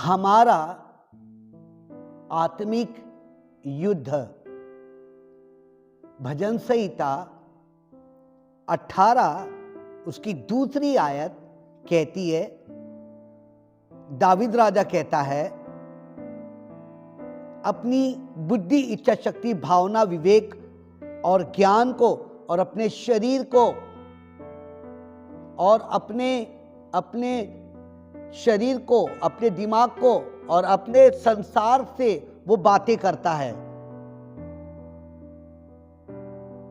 हमारा आत्मिक युद्ध। भजन संहिता 18 उसकी दूसरी आयत कहती है, दाविद राजा कहता है, अपनी बुद्धि, इच्छा शक्ति, भावना, विवेक और ज्ञान को और अपने शरीर को और अपने शरीर को, अपने दिमाग को और अपने संसार से वो बातें करता है।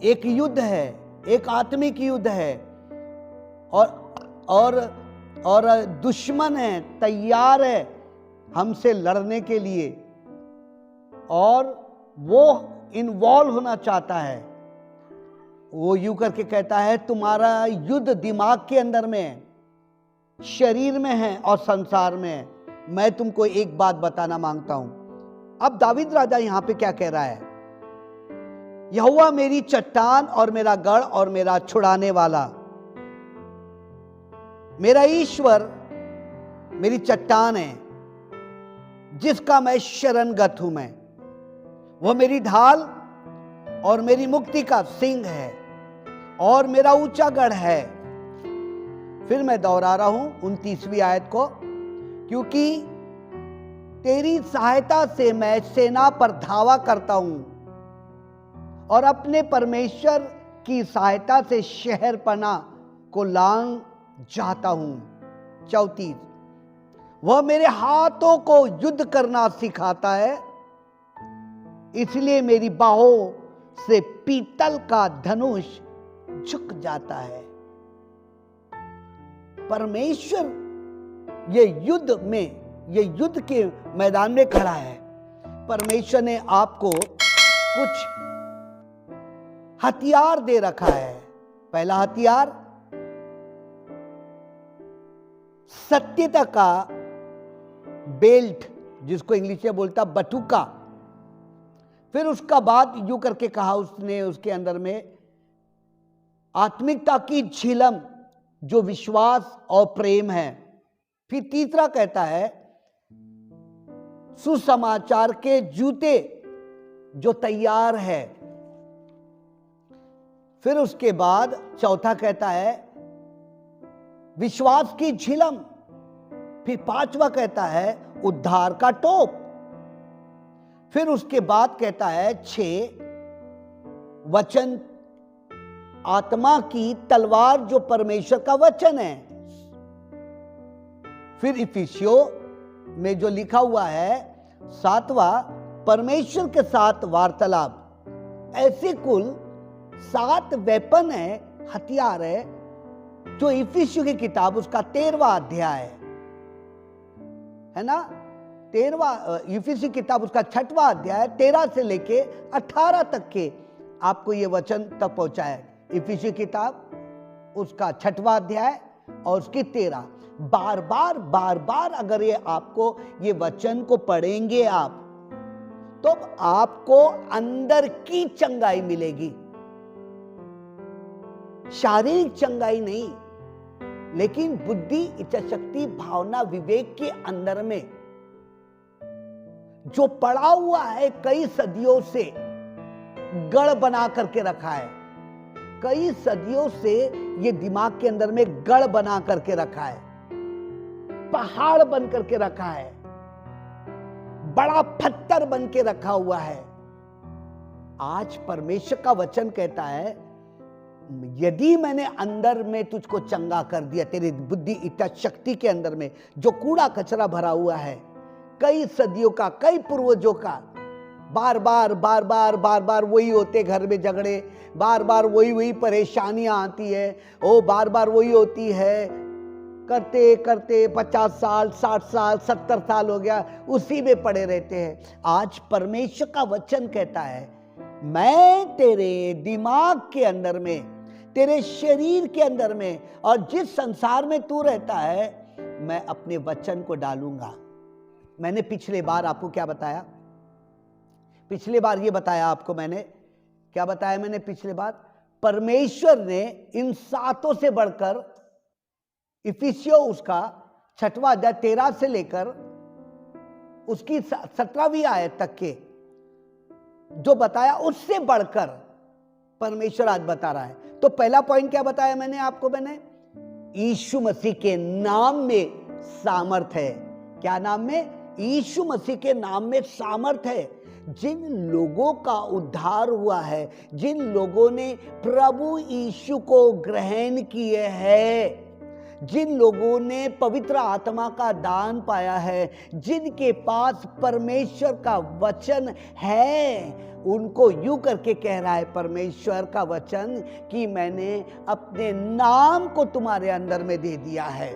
एक युद्ध है, एक आत्मिक युद्ध है और दुश्मन है, तैयार है हमसे लड़ने के लिए और वो इन्वॉल्व होना चाहता है। वो यूं करके कहता है, तुम्हारा युद्ध दिमाग के अंदर में है, शरीर में है और संसार में है। मैं तुमको एक बात बताना मांगता हूं। अब दाविद राजा यहां पे क्या कह रहा है? यहोवा मेरी चट्टान और मेरा गढ़ और मेरा छुड़ाने वाला, मेरा ईश्वर मेरी चट्टान है जिसका मैं शरणगत हूं। मैं वह मेरी ढाल और मेरी मुक्ति का सिंह है और मेरा ऊंचा गढ़ है। फिर मैं दोहरा रहा हूं 29वीं आयत को, क्योंकि तेरी सहायता से मैं सेना पर धावा करता हूं और अपने परमेश्वर की सहायता से शहर पना को लांग जाता हूं। 34, वह मेरे हाथों को युद्ध करना सिखाता है, इसलिए मेरी बाहों से पीतल का धनुष झुक जाता है। परमेश्वर ये युद्ध के मैदान में खड़ा है। परमेश्वर ने आपको कुछ हथियार दे रखा है। पहला हथियार सत्यता का बेल्ट, जिसको इंग्लिश में बोलता बटुका। फिर उसका बाद यूं करके कहा उसने उसके अंदर में आत्मिकता की झिलम, जो विश्वास और प्रेम है। फिर तीसरा कहता है सुसमाचार के जूते जो तैयार है। फिर उसके बाद चौथा कहता है विश्वास की झिलम। फिर पांचवा कहता है उद्धार का टोप। फिर उसके बाद कहता है 6 वचन, आत्मा की तलवार जो परमेश्वर का वचन है। फिर इफिसियों में जो लिखा हुआ है 7वां परमेश्वर के साथ वार्तालाप। ऐसे कुल 7 वेपन है, हथियार है, जो इफिसियों की किताब उसका 13वां अध्याय है ना। 13वां इफिसी किताब उसका 6वां अध्याय 13 से लेके 18 तक के आपको ये वचन तक पहुंचाए। इफिसी किताब उसका 6वां अध्याय और उसकी 13। बार बार अगर ये आपको ये वचन को पढ़ेंगे आप, तो आपको अंदर की चंगाई मिलेगी। शारीरिक चंगाई नहीं, लेकिन बुद्धि, इच्छा शक्ति, भावना, विवेक के अंदर में जो पड़ा हुआ है, कई सदियों से गढ़ बना करके रखा है। कई सदियों से ये दिमाग के अंदर में गढ़ बना करके रखा है, पहाड़ बन करके रखा है, बड़ा पत्थर बन के रखा हुआ है। आज परमेश्वर का वचन कहता है, यदि मैंने अंदर में तुझको चंगा कर दिया, तेरी बुद्धि, इच्छा शक्ति के अंदर में जो कूड़ा कचरा भरा हुआ है, कई सदियों का, कई पूर्वजों का, बार बार वही होते घर में झगड़े, बार बार वही परेशानियां आती है, ओ बार बार वही होती है, करते करते 50 साल, 60 साल, 70 साल हो गया, उसी में पड़े रहते हैं। आज परमेश्वर का वचन कहता है, मैं तेरे दिमाग के अंदर में, तेरे शरीर के अंदर में और जिस संसार में तू रहता है, मैं अपने वचन को डालूंगा। मैंने पिछले बार आपको क्या बताया? पिछले बार ये बताया आपको, मैंने क्या बताया? मैंने पिछले बार परमेश्वर ने इन 7 से बढ़कर इफिसियों उसका 6वां अध्याय 13 से लेकर उसकी 17वीं आयत तक के जो बताया उससे बढ़कर परमेश्वर आज बता रहा है। तो पहला पॉइंट क्या बताया मैंने आपको? मैंने यीशु मसीह के नाम में सामर्थ है। क्या नाम में? यीशु मसीह के नाम में सामर्थ है। जिन लोगों का उद्धार हुआ है, जिन लोगों ने प्रभु यीशु को ग्रहण किए हैं, जिन लोगों ने पवित्र आत्मा का दान पाया है, जिनके पास परमेश्वर का वचन है, उनको यूं करके कह रहा है परमेश्वर का वचन कि मैंने अपने नाम को तुम्हारे अंदर में दे दिया है।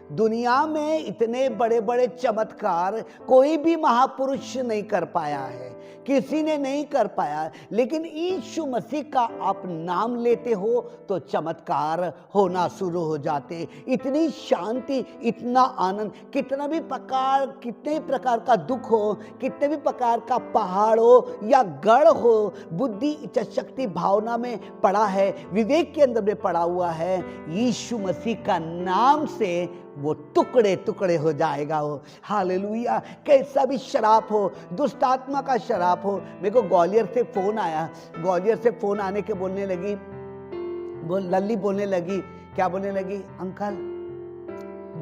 दुनिया में इतने बड़े बड़े चमत्कार कोई भी महापुरुष नहीं कर पाया है, किसी ने नहीं कर पाया, लेकिन यीशु मसीह का आप नाम लेते हो तो चमत्कार होना शुरू हो जाते। इतनी शांति, इतना आनंद, कितने भी प्रकार का दुख हो, कितने भी प्रकार का पहाड़ हो या गढ़ हो, बुद्धि, इच्छा शक्ति, भावना में पड़ा है, विवेक के अंदर में पड़ा हुआ है, यीशु मसीह का नाम से वो टुकड़े टुकड़े हो जाएगा। वो हालेलुया। कैसा भी शराब हो, दुष्ट आत्मा का शराब हो। मेरे को ग्वालियर से फोन आया, ग्वालियर से फोन आने के बोलने लगी, लल्ली बोलने लगी, क्या बोलने लगी? अंकल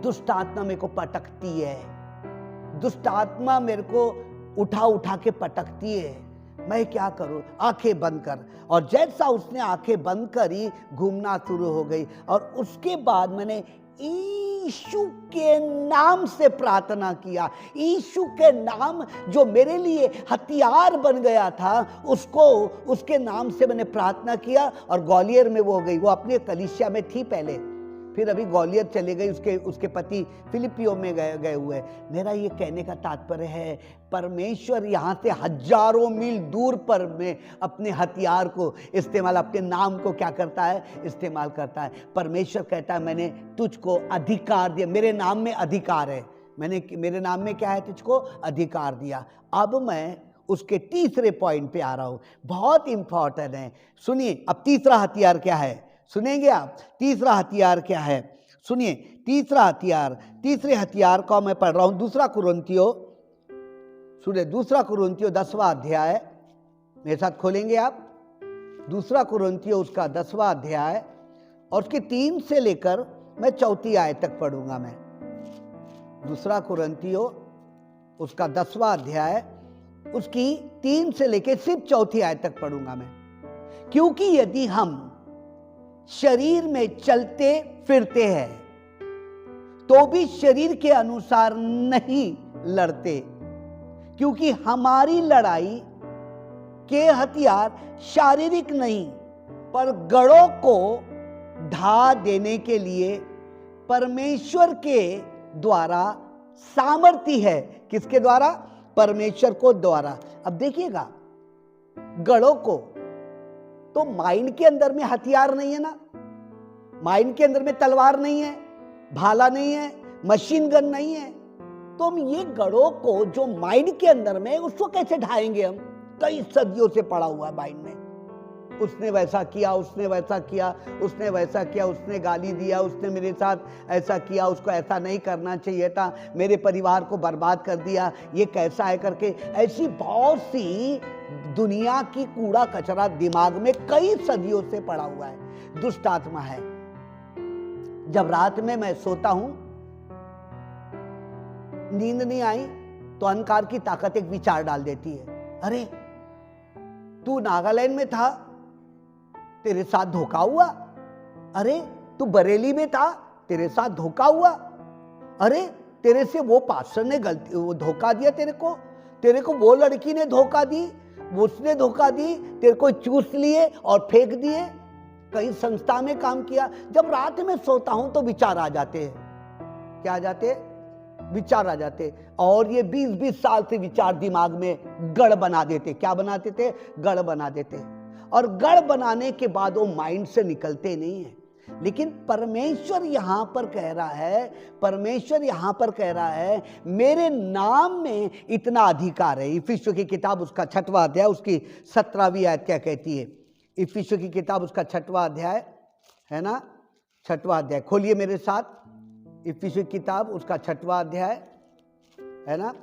दुष्ट आत्मा मेरे को पटकती है, दुष्ट आत्मा मेरे को उठा उठा के पटकती है, मैं क्या करूं? आंखें बंद कर। और जैसा उसने आंखें बंद करी, घूमना शुरू हो गई। और उसके बाद मैंने यीशु के नाम से प्रार्थना किया। यीशु के नाम जो मेरे लिए हथियार बन गया था, उसको, उसके नाम से मैंने प्रार्थना किया और ग्वालियर में वो हो गई। वो अपने कलीसिया में थी पहले, फिर अभी ग्वालियर चले गई। उसके पति फिलिपियो में गए हुए। मेरा ये कहने का तात्पर्य है, परमेश्वर यहाँ से हजारों मील दूर पर में अपने हथियार को इस्तेमाल, अपने नाम को क्या करता है? इस्तेमाल करता है। परमेश्वर कहता है मैंने तुझको अधिकार दिया, मेरे नाम में अधिकार है, मैंने मेरे नाम में क्या है? तुझको अधिकार दिया। अब मैं उसके तीसरे पॉइंट पे आ रहा हूँ, बहुत इंपॉर्टेंट है, सुनिए। अब तीसरा हथियार क्या है? सुनेंगे आप? तीसरा हथियार क्या है? सुनिए, तीसरा हथियार, तीसरे हथियार का मैं पढ़ रहा हूं दूसरा कुरिन्थियों, सुनिए, दूसरा कुरिन्थियों 10वां अध्याय, मेरे साथ खोलेंगे आप। दूसरा कुरिन्थियों उसका 10वां अध्याय और उसके 3 से लेकर मैं 4 आयत तक पढ़ूंगा। मैं दूसरा कुरिन्थियों उसका 10वां अध्याय उसकी 3 से लेकर सिर्फ 4 आयत तक पढ़ूंगा मैं। क्योंकि यदि हम शरीर में चलते फिरते हैं तो भी शरीर के अनुसार नहीं लड़ते, क्योंकि हमारी लड़ाई के हथियार शारीरिक नहीं पर गढ़ों को ढा देने के लिए परमेश्वर के द्वारा सामर्थी है। किसके द्वारा? परमेश्वर को द्वारा। अब देखिएगा, गढ़ों को, तो माइंड के अंदर में हथियार नहीं है ना, माइंड के अंदर में तलवार नहीं है, भाला नहीं है, मशीन गन नहीं है, तो हम ये गढ़ों को जो माइंड के अंदर में, उसको कैसे ढाएंगे हम? कई सदियों से पड़ा हुआ है माइंड में, उसने वैसा किया, उसने वैसा किया, उसने वैसा किया, उसने गाली दिया, उसने मेरे साथ ऐसा किया, उसको ऐसा नहीं करना चाहिए था, मेरे परिवार को बर्बाद कर दिया, ये कैसा है करके, ऐसी बहुत सी दुनिया की कूड़ा कचरा दिमाग में कई सदियों से पड़ा हुआ है, दुष्ट आत्मा है। जब रात में मैं सोता हूं, नींद नहीं आई तो अहंकार की ताकत एक विचार डाल देती है, अरे तू नागालैंड में था, तेरे साथ धोखा हुआ, अरे तू बरेली में था, तेरे साथ धोखा हुआ, अरे तेरे से वो पास्टर ने गलती, वो धोखा दिया तेरे को वो लड़की ने धोखा दी, उसने धोखा दी, तेरे को चूस लिए और फेंक दिए, कई संस्था में काम किया। जब रात में सोता हूं तो विचार आ जाते हैं, क्या आ जाते हैं? विचार आ जाते, और ये 20-20 साल से विचार दिमाग में गढ़ बना देते। क्या बनाते थे? गढ़ बना देते। और गढ़ बनाने के बाद वो माइंड से निकलते नहीं है। लेकिन परमेश्वर यहां पर कह रहा है, परमेश्वर यहां पर कह रहा है मेरे नाम में इतना अधिकार है। इफिसियों की किताब उसका 6वां अध्याय उसकी 17वीं आयत क्या कहती है? इफिसियों की किताब उसका 6वां अध्याय है ना, 6वां अध्याय खोलिए मेरे साथ। इफिसियों की किताब उसका 6वां अध्याय है ना,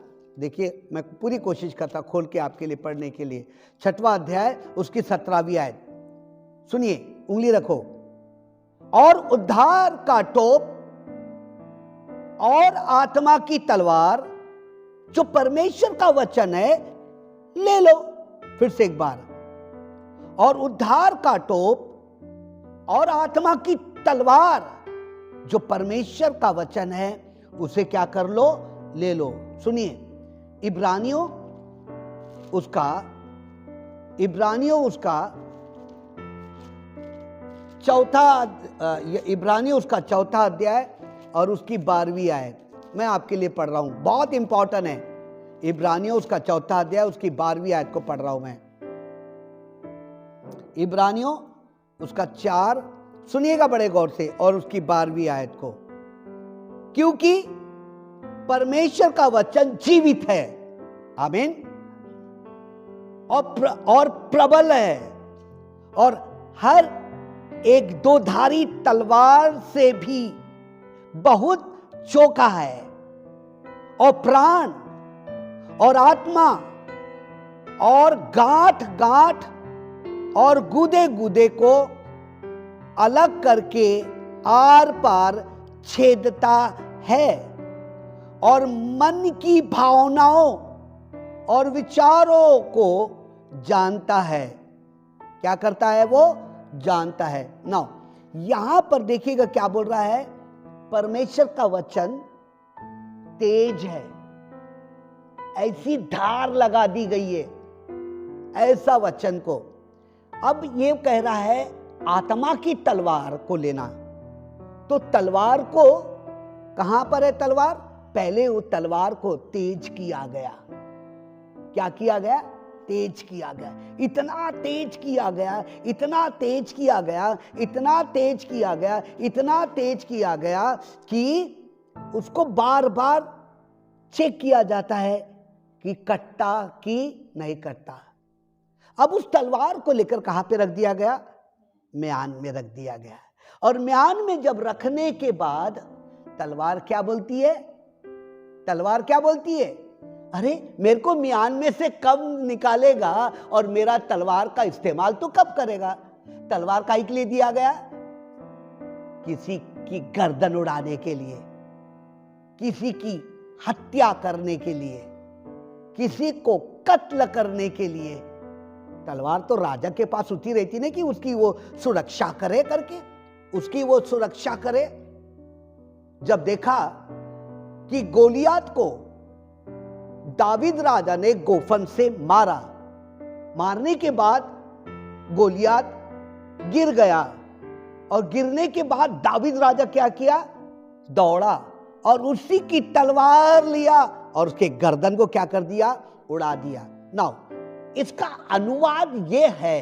देखिए मैं पूरी कोशिश करता खोल के आपके लिए पढ़ने के लिए। 6वां अध्याय उसकी 17वीं आयत सुनिए, उंगली रखो। और उद्धार का टोप और आत्मा की तलवार जो परमेश्वर का वचन है ले लो। फिर से एक बार, और उद्धार का टोप और आत्मा की तलवार जो परमेश्वर का वचन है उसे क्या कर लो, ले लो। सुनिए, इब्रानियों उसका चौथा अध्याय और उसकी 12वीं आयत मैं आपके लिए पढ़ रहा हूं, बहुत इंपॉर्टेंट है। इब्रानियों उसका चौथा अध्याय उसकी 12वीं आयत को पढ़ रहा हूं मैं। इब्रानियों उसका 4, सुनिएगा बड़े गौर से, और उसकी 12वीं आयत को। क्योंकि परमेश्वर का वचन जीवित है, आमीन, और प्रबल है, और हर एक दोधारी तलवार से भी बहुत चौका है, और प्राण और आत्मा और गांठ गांठ और गुदे गुदे को अलग करके आर पार छेदता है, और मन की भावनाओं और विचारों को जानता है। क्या करता है वो? जानता है। नाउ यहां पर देखिएगा क्या बोल रहा है, परमेश्वर का वचन तेज है, ऐसी धार लगा दी गई है ऐसा वचन को। अब ये कह रहा है आत्मा की तलवार को लेना, तो तलवार को कहां पर है तलवार? पहले वो तलवार को तेज किया गया। क्या किया गया? तेज किया गया। इतना तेज किया गया, इतना तेज किया गया, इतना तेज किया गया, इतना तेज किया गया कि उसको बार बार चेक किया जाता है कि कटता कि नहीं कटता। अब उस तलवार को लेकर कहां पे रख दिया गया? म्यान में रख दिया गया। और म्यान में जब रखने के बाद तलवार क्या बोलती है? तलवार क्या बोलती है? अरे मेरे को म्यान में से कब निकालेगा और मेरा तलवार का इस्तेमाल तो कब करेगा? तलवार काहे के लिए दिया गया? किसी की गर्दन उड़ाने के लिए, किसी की हत्या करने के लिए, किसी को कत्ल करने के लिए। तलवार तो राजा के पास उठी रहती ना कि उसकी वो सुरक्षा करे करके, उसकी वो सुरक्षा करे। जब देखा कि गोलियात को दावीद राजा ने गोफन से मारा, मारने के बाद गोलियात गिर गया, और गिरने के बाद दावीद राजा क्या किया? दौड़ा और उसी की तलवार लिया और उसके गर्दन को क्या कर दिया? उड़ा दिया। नाउ इसका अनुवाद यह है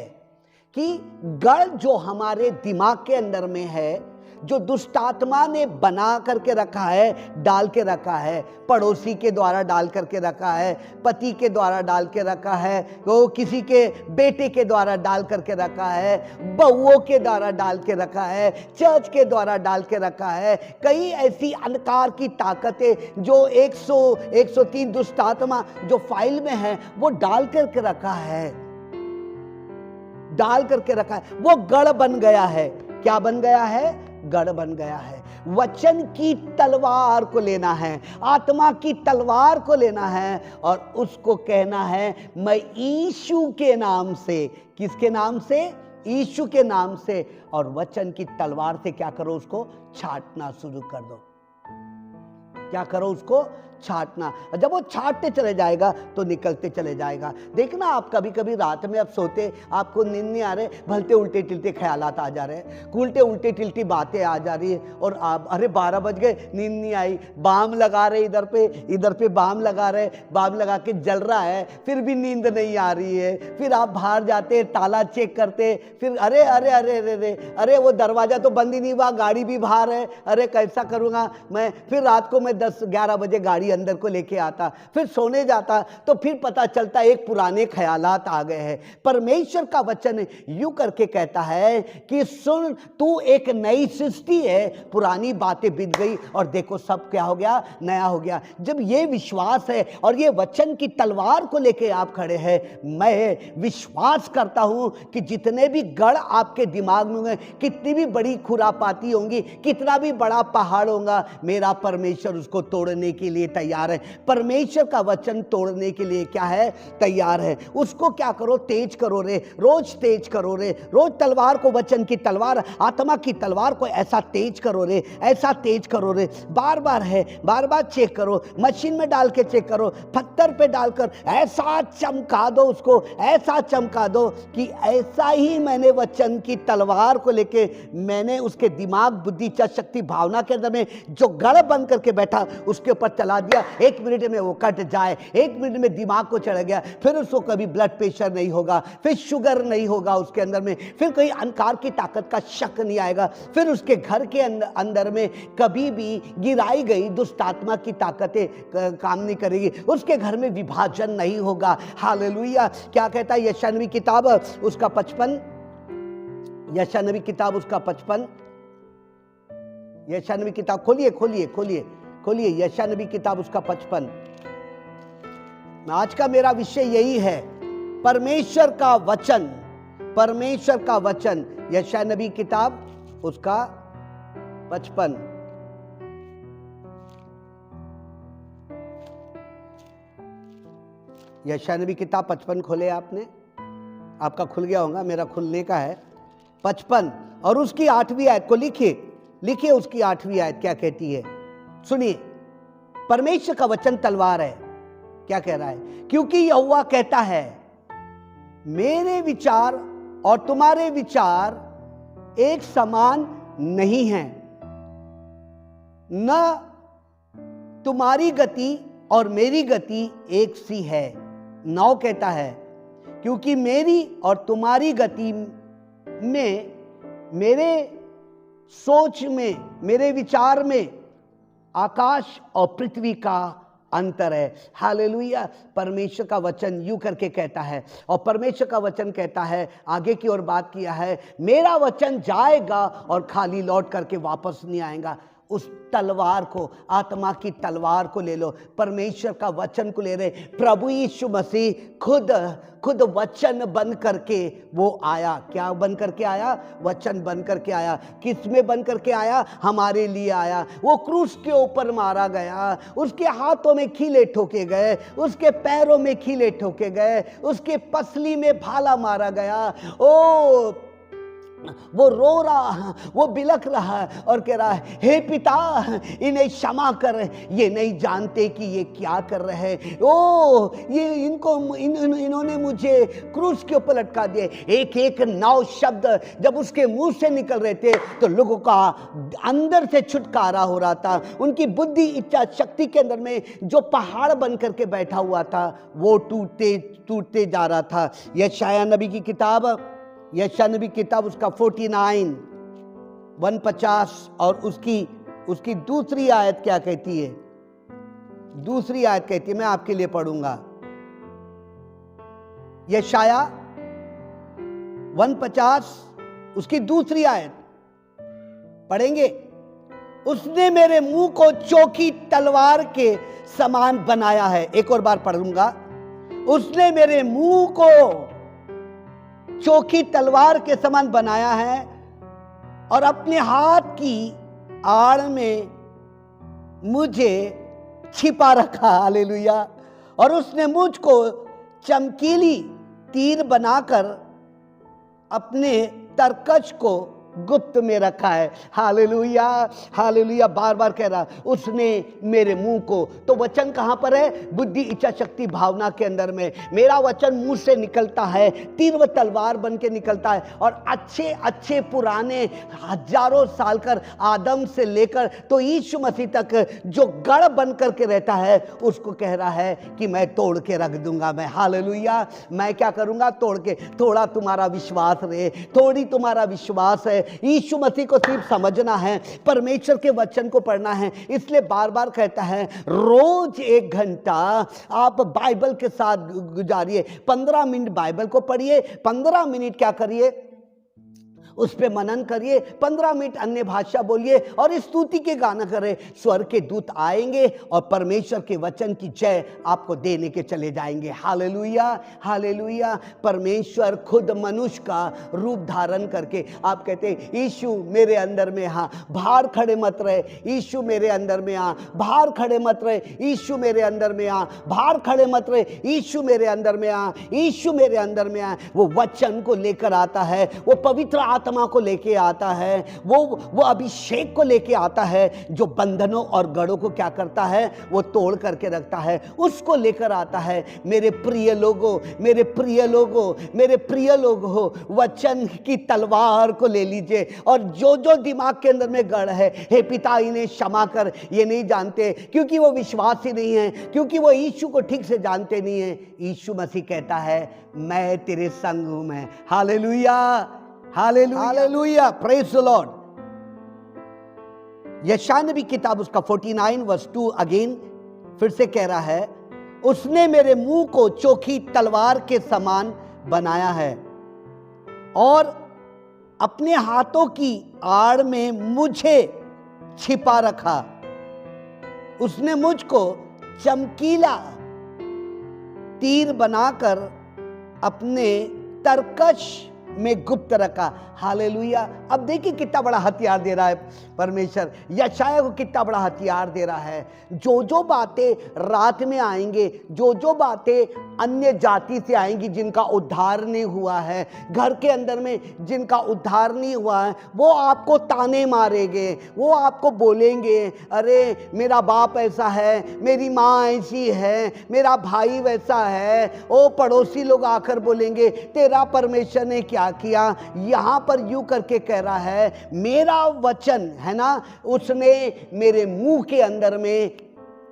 कि गढ़ जो हमारे दिमाग के अंदर में है, जो दुष्ट आत्मा ने बना करके रखा है, डाल के रखा है, पड़ोसी के द्वारा डाल करके रखा है, पति के द्वारा डाल के रखा है, वो किसी के बेटे के द्वारा डाल करके रखा है, बहुओं के द्वारा डाल के रखा है, चर्च के द्वारा डाल के रखा है। कई ऐसी अंधकार की ताकतें जो 103 दुष्ट आत्मा जो फाइल में है वो डाल करके रखा है, डाल करके रखा है। वो गढ़ बन गया है। क्या बन गया है? गढ़ बन गया है। वचन की तलवार को लेना है, आत्मा की तलवार को लेना है, और उसको कहना है मैं यीशु के नाम से। किसके नाम से? यीशु के नाम से। और वचन की तलवार से क्या करो? उसको छांटना शुरू कर दो। क्या करो? उसको छांटना। जब वो छांटते चले जाएगा तो निकलते चले जाएगा। देखना आप कभी कभी रात में अब सोते, आपको नींद नहीं आ रहे, भलते उल्टे टिल्टे ख्यालात आ जा रहे हैं, उल्टे टिल्टी बातें आ जा रही है, और आप अरे 12 बज गए, नींद नहीं आई, बाम लगा रहे इधर पे बाम लगा रहे, बाम लगा के जल रहा है, फिर भी नींद नहीं आ रही है। फिर आप बाहर जाते, ताला चेक करते, फिर अरे अरे अरे अरे अरे अरे वो दरवाजा तो बंद ही नहीं हुआ, गाड़ी भी बाहर है, अरे कैसा करूँगा मैं। फिर रात को मैं 10-11 बजे गाड़ी गहराई अंदर को लेके आता, फिर सोने जाता तो फिर पता चलता एक पुराने ख्यालात आ गए हैं। परमेश्वर का वचन यूं करके कहता है कि सुन, तू एक नई सृष्टि है, पुरानी बातें बीत गई और देखो सब क्या हो गया, नया हो गया। जब ये विश्वास है और ये वचन की तलवार को लेके आप खड़े हैं, मैं विश्वास करता हूं कि जितने भी गढ़ आपके दिमाग में होंगे, कितनी भी बड़ी खुरापाती होंगी, कितना भी बड़ा पहाड़ होगा, मेरा परमेश्वर उसको तोड़ने के लिए तैयार है। परमेश्वर का वचन तोड़ने के लिए क्या है, तैयार है। उसको क्या करो, तेज करो रे, रोज तेज करो रे, रोज तलवार को, वचन की तलवार, आत्मा की तलवार को ऐसा तेज करो रे, ऐसा तेज करो रे। बार बार है, बार बार चेक करो, मशीन में डाल के चेक करो, पत्थर पे डालकर ऐसा चमका दो उसको, ऐसा चमका दो कि ऐसा ही मैंने वचन की तलवार को लेके मैंने उसके दिमाग, बुद्धि, इच्छा शक्ति, भावना के अंदर में जो गढ़ बंद करके बैठा उसके ऊपर चला दिया। 1 मिनट में वो कट जाए, 1 मिनट में दिमाग को चढ़ गया, फिर उसको कभी ब्लड प्रेशर नहीं होगा, फिर शुगर नहीं होगा उसके अंदर में, फिर कोई अंधकार की ताकत का शक नहीं आएगा, फिर उसके घर के अंदर में कभी भी गिराई गई दुष्ट आत्मा की ताकतें काम नहीं करेगी, उसके घर में विभाजन नहीं होगा। हालेलुया। क्या कहता है यशायाह नबी किताब उसका 55, यशायाह नबी किताब उसका 55, यशायाह नबी किताब खोलिए खोलिए खोलिए खोलिए, यशायाह नबी किताब उसका 55। आज का मेरा विषय यही है, परमेश्वर का वचन, परमेश्वर का वचन। यशायाह नबी किताब उसका 55, यशायाह नबी किताब 55 खोले आपने, आपका खुल गया होगा, मेरा खुलने का है। 55 और उसकी 8वीं आयत को लिखिए, लिखिए उसकी 8वीं आयत क्या कहती है, सुनिए। परमेश्वर का वचन तलवार है, क्या कह रहा है, क्योंकि यहोवा कहता है मेरे विचार और तुम्हारे विचार एक समान नहीं हैं, न तुम्हारी गति और मेरी गति एक सी है। 9 कहता है क्योंकि मेरी और तुम्हारी गति में, मेरे सोच में, मेरे विचार में आकाश और पृथ्वी का अंतर है। हालेलुया। परमेश्वर का वचन यूं करके कहता है, और परमेश्वर का वचन कहता है, आगे की ओर बात किया है, मेरा वचन जाएगा और खाली लौट करके वापस नहीं आएगा। उस तलवार को, आत्मा की तलवार को ले लो, परमेश्वर का वचन को ले रहे। प्रभु यीशु मसीह खुद वचन बन करके वो आया। क्या बन करके आया? वचन बन करके आया। किस में बन करके आया? हमारे लिए आया। वो क्रूस के ऊपर मारा गया, उसके हाथों में खीले ठोके गए, उसके पैरों में खीले ठोके गए, उसके पसली में भाला मारा गया। ओ वो रो रहा, वो बिलख रहा है और कह रहा है, हे पिता इन्हें क्षमा कर, ये नहीं जानते कि ये क्या कर रहे हैं। ओ ये इन्होंने मुझे क्रूस के ऊपर लटका दिया। एक एक 9 शब्द जब उसके मुंह से निकल रहे थे तो लोगों का अंदर से छुटकारा हो रहा था। उनकी बुद्धि, इच्छा शक्ति के अंदर में जो पहाड़ बन करके बैठा हुआ था वो टूटते जा रहा था। यशायाह नबी की किताब, यशायाह नबी किताब उसका 49, 150 और उसकी दूसरी आयत क्या कहती है? दूसरी आयत कहती है, मैं आपके लिए पढ़ूंगा। यशायाह 150 उसकी दूसरी आयत पढ़ेंगे। उसने मेरे मुंह को चोखी तलवार के समान बनाया है। एक और बार पढ़ूंगा। उसने मेरे मुंह को चोखी तलवार के समान बनाया है और अपने हाथ की आड़ में मुझे छिपा रखा। हालेलुया। और उसने मुझको चमकीली तीर बनाकर अपने तरकश को गुप्त में रखा है। Hallelujah, hallelujah. बार बार कह रहा, उसने मेरे मुंह को। तो वचन कहां पर है? बुद्धि, इच्छा शक्ति, भावना के अंदर में। मेरा वचन मुंह से निकलता है, तीर व तलवार बन के निकलता है और अच्छे अच्छे पुराने हजारों साल कर आदम से लेकर तो यीशु मसीह तक जो गढ़ बन करके रहता है उसको कह रहा है कि मैं तोड़ के रख दूंगा। मैं, हालेलुया, मैं क्या करूंगा? तोड़ के। थोड़ा तुम्हारा विश्वास रहे, थोड़ी तुम्हारा विश्वास है, है, यीशु मसीह को सिर्फ समझना है, परमेश्वर के वचन को पढ़ना है। इसलिए बार बार कहता है रोज 1 घंटा आप बाइबल के साथ गुजारिए। 15 मिनट बाइबल को पढ़िए, 15 मिनट क्या करिए, उस पे मनन करिए, 15 मिनट अन्य भाषा बोलिए और स्तुति के गाना करें। स्वर्ग के दूत आएंगे और परमेश्वर के वचन की जय आपको देने के चले जाएंगे। Hallelujah, hallelujah. परमेश्वर खुद मनुष्य का रूप धारण करके, आप कहते हैं यीशु मेरे अंदर में हाँ, बाहर खड़े मत रहे, यीशु मेरे अंदर में आ, बाहर खड़े मत रहे, यीशु मेरे अंदर में आ, बाहर खड़े मत रहे, यीशु मेरे अंदर में आ, यीशु मेरे अंदर में आ। वो वचन को लेकर आता है, वो पवित्र आत्मा को लेके आता है, वो अभिषेक को लेके आता है जो बंधनों और गढ़ों को क्या करता है, वो तोड़ करके रखता है, उसको लेकर आता है। मेरे प्रिय लोगों, मेरे प्रिय लोगों, मेरे प्रिय लोग हो, वचन की तलवार को ले लीजिए और जो जो दिमाग के अंदर में गढ़ है, हे पिता इन्हें क्षमा कर, ये नहीं जानते, क्योंकि वो विश्वासी नहीं है, क्योंकि वो यीशु को ठीक से जानते नहीं है। यीशु मसीह कहता है मैं तेरे संग हूं। मैं hallelujah, hallelujah, hallelujah, praise the Lord. यशायाह नबी किताब उसका 49 वर्स 2 अगेन फिर से कह रहा है, उसने मेरे मुंह को चोखी तलवार के समान बनाया है और अपने हाथों की आड़ में मुझे छिपा रखा। उसने मुझको चमकीला तीर बनाकर अपने तरकश में गुप्त रखा। हालेलुया। अब देखिए कितना बड़ा हथियार दे रहा है परमेश्वर, यशायाह को कितना बड़ा हथियार दे रहा है। जो जो बातें रात में आएंगे, जो जो बातें अन्य जाति से आएंगी जिनका उद्धार नहीं हुआ है, घर के अंदर में जिनका उद्धार नहीं हुआ है, वो आपको ताने मारेंगे, वो आपको बोलेंगे अरे मेरा बाप ऐसा है, मेरी माँ ऐसी है, मेरा भाई वैसा है। ओ पड़ोसी लोग आकर बोलेंगे तेरा परमेश्वर ने क्या किया। यहां पर यूं करके कह रहा है मेरा वचन है ना, उसने मेरे मुंह के अंदर में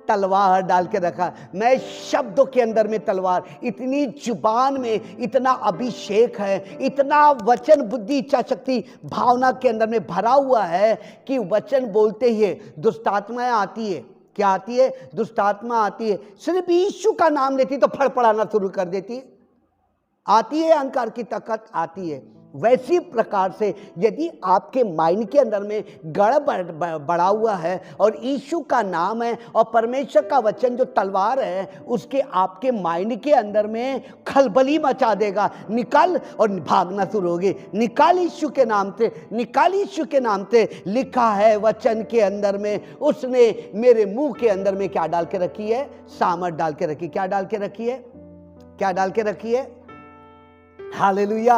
तलवार डाल के रखा। मैं शब्दों के अंदर में तलवार, इतनी जुबान में इतना अभिषेक है, इतना वचन बुद्धि इच्छा शक्ति भावना के अंदर में भरा हुआ है कि वचन बोलते ही दुष्ट आत्माएं आती है। क्या आती है? दुष्ट आत्मा आती है, सिर्फ यीशु का नाम लेती तो फड़फड़ाना शुरू कर देती। आती है अहंकार की ताकत आती है। वैसी प्रकार से यदि आपके माइंड के अंदर में गढ़ बढ़ा हुआ है और यीशु का नाम है और परमेश्वर का वचन जो तलवार है उसके आपके माइंड के अंदर में खलबली मचा देगा। निकल और भागना शुरू होगी। निकाल यीशु के नाम से, निकाल यीशु के नाम से। लिखा है वचन के अंदर में, उसने मेरे मुंह के अंदर में क्या डाल के रखी है? सामर्थ डाल के रखी। क्या डाल के रखी है? क्या डाल के रखी है? हालेलुया।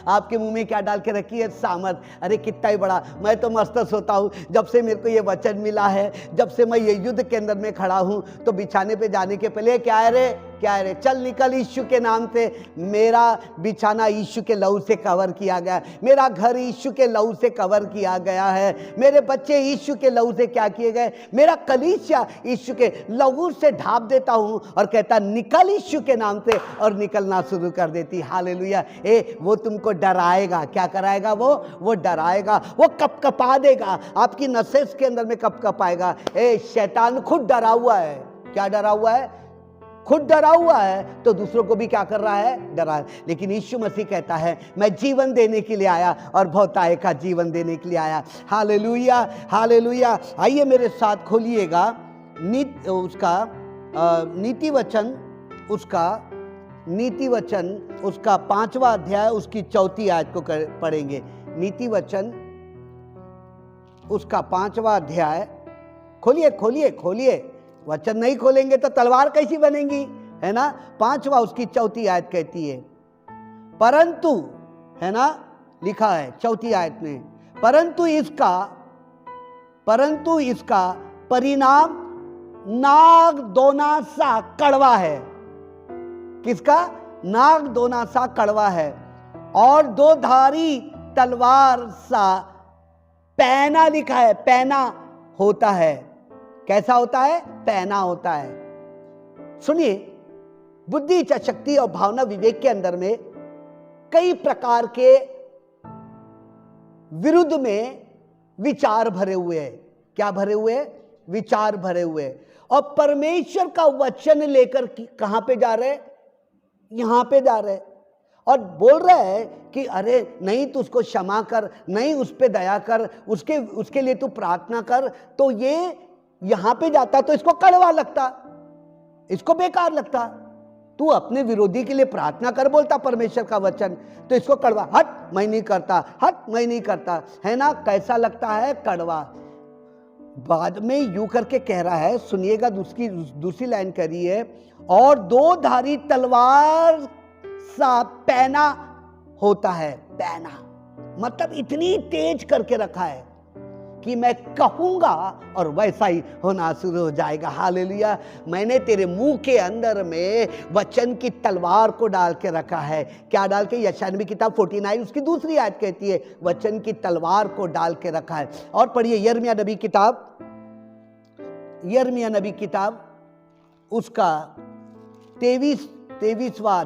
आपके मुंह में क्या डाल के रखी है? सामर्थ। अरे कितना ही बड़ा, मैं तो मस्त होता हूँ जब से मेरे को ये वचन मिला है, जब से मैं ये युद्ध के अंदर में खड़ा हूँ तो बिछाने पे जाने के पहले क्या है रे, क्या है रे, चल निकल यीशु के नाम से। मेरा बिछाना यीशु के लहू से कवर किया गया, मेरा घर यीशु के लहू से कवर किया गया है, मेरे बच्चे यीशु के लहू से क्या किए गए, मेरा कलीसिया यीशु के लहू से ढाप देता हूँ और कहता निकल यीशु के नाम से, और निकलना शुरू कर देती। हालेलुया। वो तुमको डराएगा। क्या कराएगा? वो डराएगा, वो कपकपा देगा, आपकी नसें के अंदर में कपकपाएगा। शैतान खुद डरा हुआ है। क्या डरा हुआ है? खुद डरा हुआ है तो दूसरों को भी क्या कर रहा है? डरा है। लेकिन यीशु मसीह कहता है मैं जीवन देने के लिए आया और बहुतायत का जीवन देने के लिए आया। Hallelujah, hallelujah. आइए मेरे साथ खोलिएगा नीति वचन उसका 5वां अध्याय उसकी 4थी आयत को पढ़ेंगे। नीति वचन उसका 5वां अध्याय। खोलिए खोलिए खोलिए, वचन नहीं खोलेंगे तो तलवार कैसी बनेगी, है ना। 5वां उसकी 4थी आयत कहती है परंतु, है ना, लिखा है 4थी आयत में, परंतु इसका परिणाम नाग दोना सा कड़वा है। किसका? नाग दोना सा कड़वा है और 2 धारी तलवार सा पैना, लिखा है पैना होता है। कैसा होता है? पैना होता है। सुनिए, बुद्धि इच्छा शक्ति और भावना विवेक के अंदर में कई प्रकार के विरुद्ध में विचार भरे हुए हैं। क्या भरे हुए हैं? विचार भरे हुए हैं। और परमेश्वर का वचन लेकर कहां पे जा रहे? यहां पे जा रहे और बोल रहा है कि अरे नहीं, तू उसको क्षमा कर, नहीं उस पे दया कर, उसके लिए तू प्रार्थना कर। तो ये यहां पे जाता तो इसको कड़वा लगता, इसको बेकार लगता। तू अपने विरोधी के लिए प्रार्थना कर बोलता परमेश्वर का वचन, तो इसको कड़वा, हट मैं नहीं करता, हट मैं नहीं करता, है ना? कैसा लगता है? कड़वा। बाद में यूं करके कह रहा है, सुनिएगा, दूसरी लाइन कह रही है, और दो धारी तलवार सा पैना होता है। पैना मतलब इतनी तेज करके रखा है कि मैं कहूंगा और वैसा ही होना शुरू हो जाएगा। हालेलुया। मैंने तेरे मुंह के अंदर में वचन की तलवार को डाल के रखा है। क्या डाल के? यशायाह की किताब 49 उसकी दूसरी आयत कहती है, वचन की तलवार को डाल के रखा है। और पढ़िए यिर्मयाह नबी किताब उसका 23वां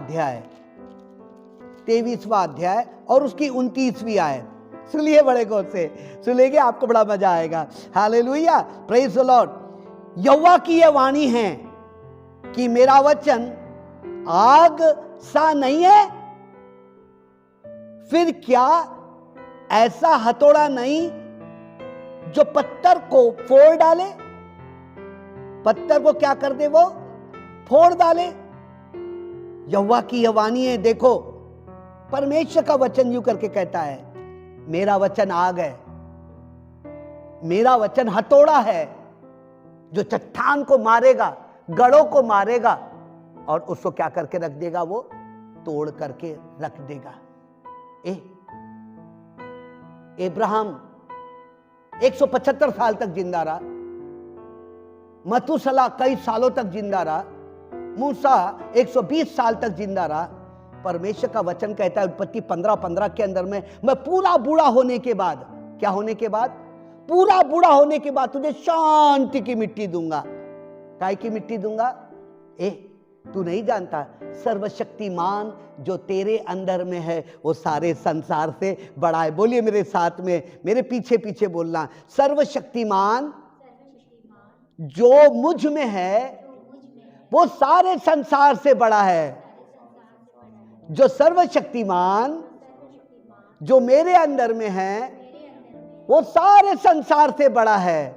अध्याय और उसकी 29वीं आयत। सुनिए बड़े गौर से, सुनेंगे आपको बड़ा मजा आएगा। Hallelujah, praise the lord. यहोवा की यह वाणी है कि मेरा वचन आग सा नहीं है, फिर क्या ऐसा हथौड़ा नहीं जो पत्थर को फोड़ डाले? पत्थर को क्या कर दे? वो फोड़ डाले। यहोवा की यह वाणी है। देखो, परमेश्वर का वचन यूं करके कहता है, मेरा वचन आग है, मेरा वचन हथौड़ा है जो चट्टान को मारेगा, गढ़ों को मारेगा और उसको क्या करके रख देगा? वो तोड़ करके रख देगा। अब्राहम 175 साल तक जिंदा रहा, मतूसला कई सालों तक जिंदा रहा, मूसा 120 साल तक जिंदा रहा। परमेश्वर का वचन कहता है उत्पत्ति 15:15 के अंदर में, मैं पूरा बूढ़ा होने के बाद, क्या होने के बाद? पूरा बूढ़ा होने के बाद तुझे शांति की मिट्टी दूंगा। काय की मिट्टी दूंगा? तू नहीं जानता, सर्वशक्तिमान जो तेरे अंदर में है वो सारे संसार से बड़ा है। बोलिए मेरे साथ में, मेरे पीछे पीछे बोलना, सर्वशक्तिमान जो मुझ में है वो सारे संसार से बड़ा है। जो सर्वशक्तिमान जो मेरे अंदर में है वो सारे संसार से बड़ा है।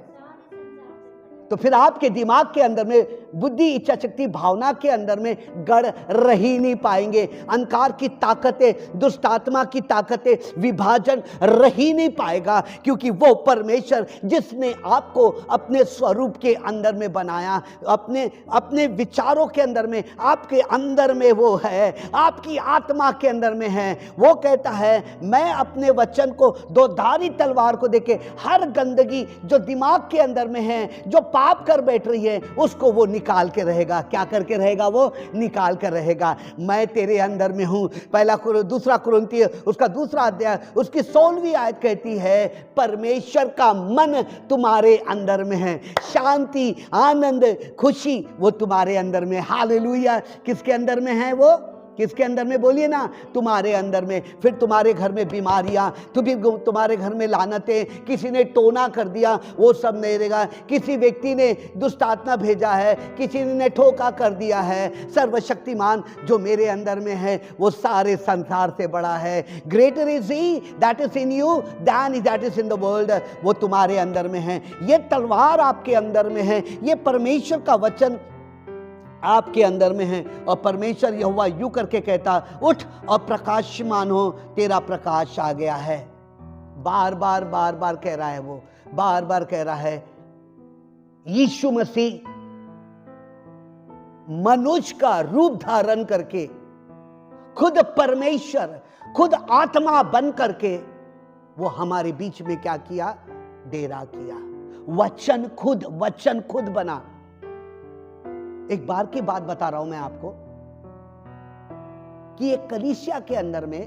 तो फिर आपके दिमाग के अंदर में, बुद्धि, इच्छा शक्ति, भावना के अंदर में गढ़ रही नहीं पाएंगे। अंधकार की ताकतें, दुष्ट आत्मा की ताकतें, विभाजन रही नहीं पाएगा, क्योंकि वो परमेश्वर जिसने आपको अपने स्वरूप के अंदर में बनाया, अपने विचारों के अंदर में, आपके अंदर में वो है, आपकी आत्मा के अंदर में है। वो कहता है मैं अपने वचन को दो धारी तलवार को देके हर गंदगी जो दिमाग के अंदर में है, जो पाप कर बैठ रही है, उसको वो निकाल के रहेगा। क्या करके रहेगा? वो निकाल कर रहेगा। मैं तेरे अंदर में हूं। दूसरा कुरिन्थियों उसका दूसरा अध्याय उसकी 16वीं आयत कहती है, परमेश्वर का मन तुम्हारे अंदर में है, शांति, आनंद, खुशी वो तुम्हारे अंदर में। हालेलुया। किसके अंदर में है वो? किसके अंदर में? बोलिए ना, तुम्हारे अंदर में। फिर तुम्हारे घर में बीमारियां, तुम्हारे घर में लानतें, किसी ने टोना कर दिया वो सब नहीं रहेगा। किसी व्यक्ति ने दुष्ट आत्मा भेजा है, किसी ने ठोका कर दिया है। सर्वशक्तिमान जो मेरे अंदर में है वो सारे संसार से बड़ा है। Greater is he that is in you than that is in the world. वो तुम्हारे अंदर में है। ये तलवार आपके अंदर में है, ये परमेश्वर का वचन आपके अंदर में है। और परमेश्वर यहोवा यूं करके कहता, उठ और प्रकाशमान हो, तेरा प्रकाश आ गया है। बार बार कह रहा है, वो बार बार कह रहा है। यीशु मसीह मनुष्य का रूप धारण करके, खुद परमेश्वर, खुद आत्मा बन करके वो हमारे बीच में क्या किया? डेरा किया। वचन खुद बना। एक बार की बात बता रहा हूं मैं आपको कि एक कलीसिया के अंदर में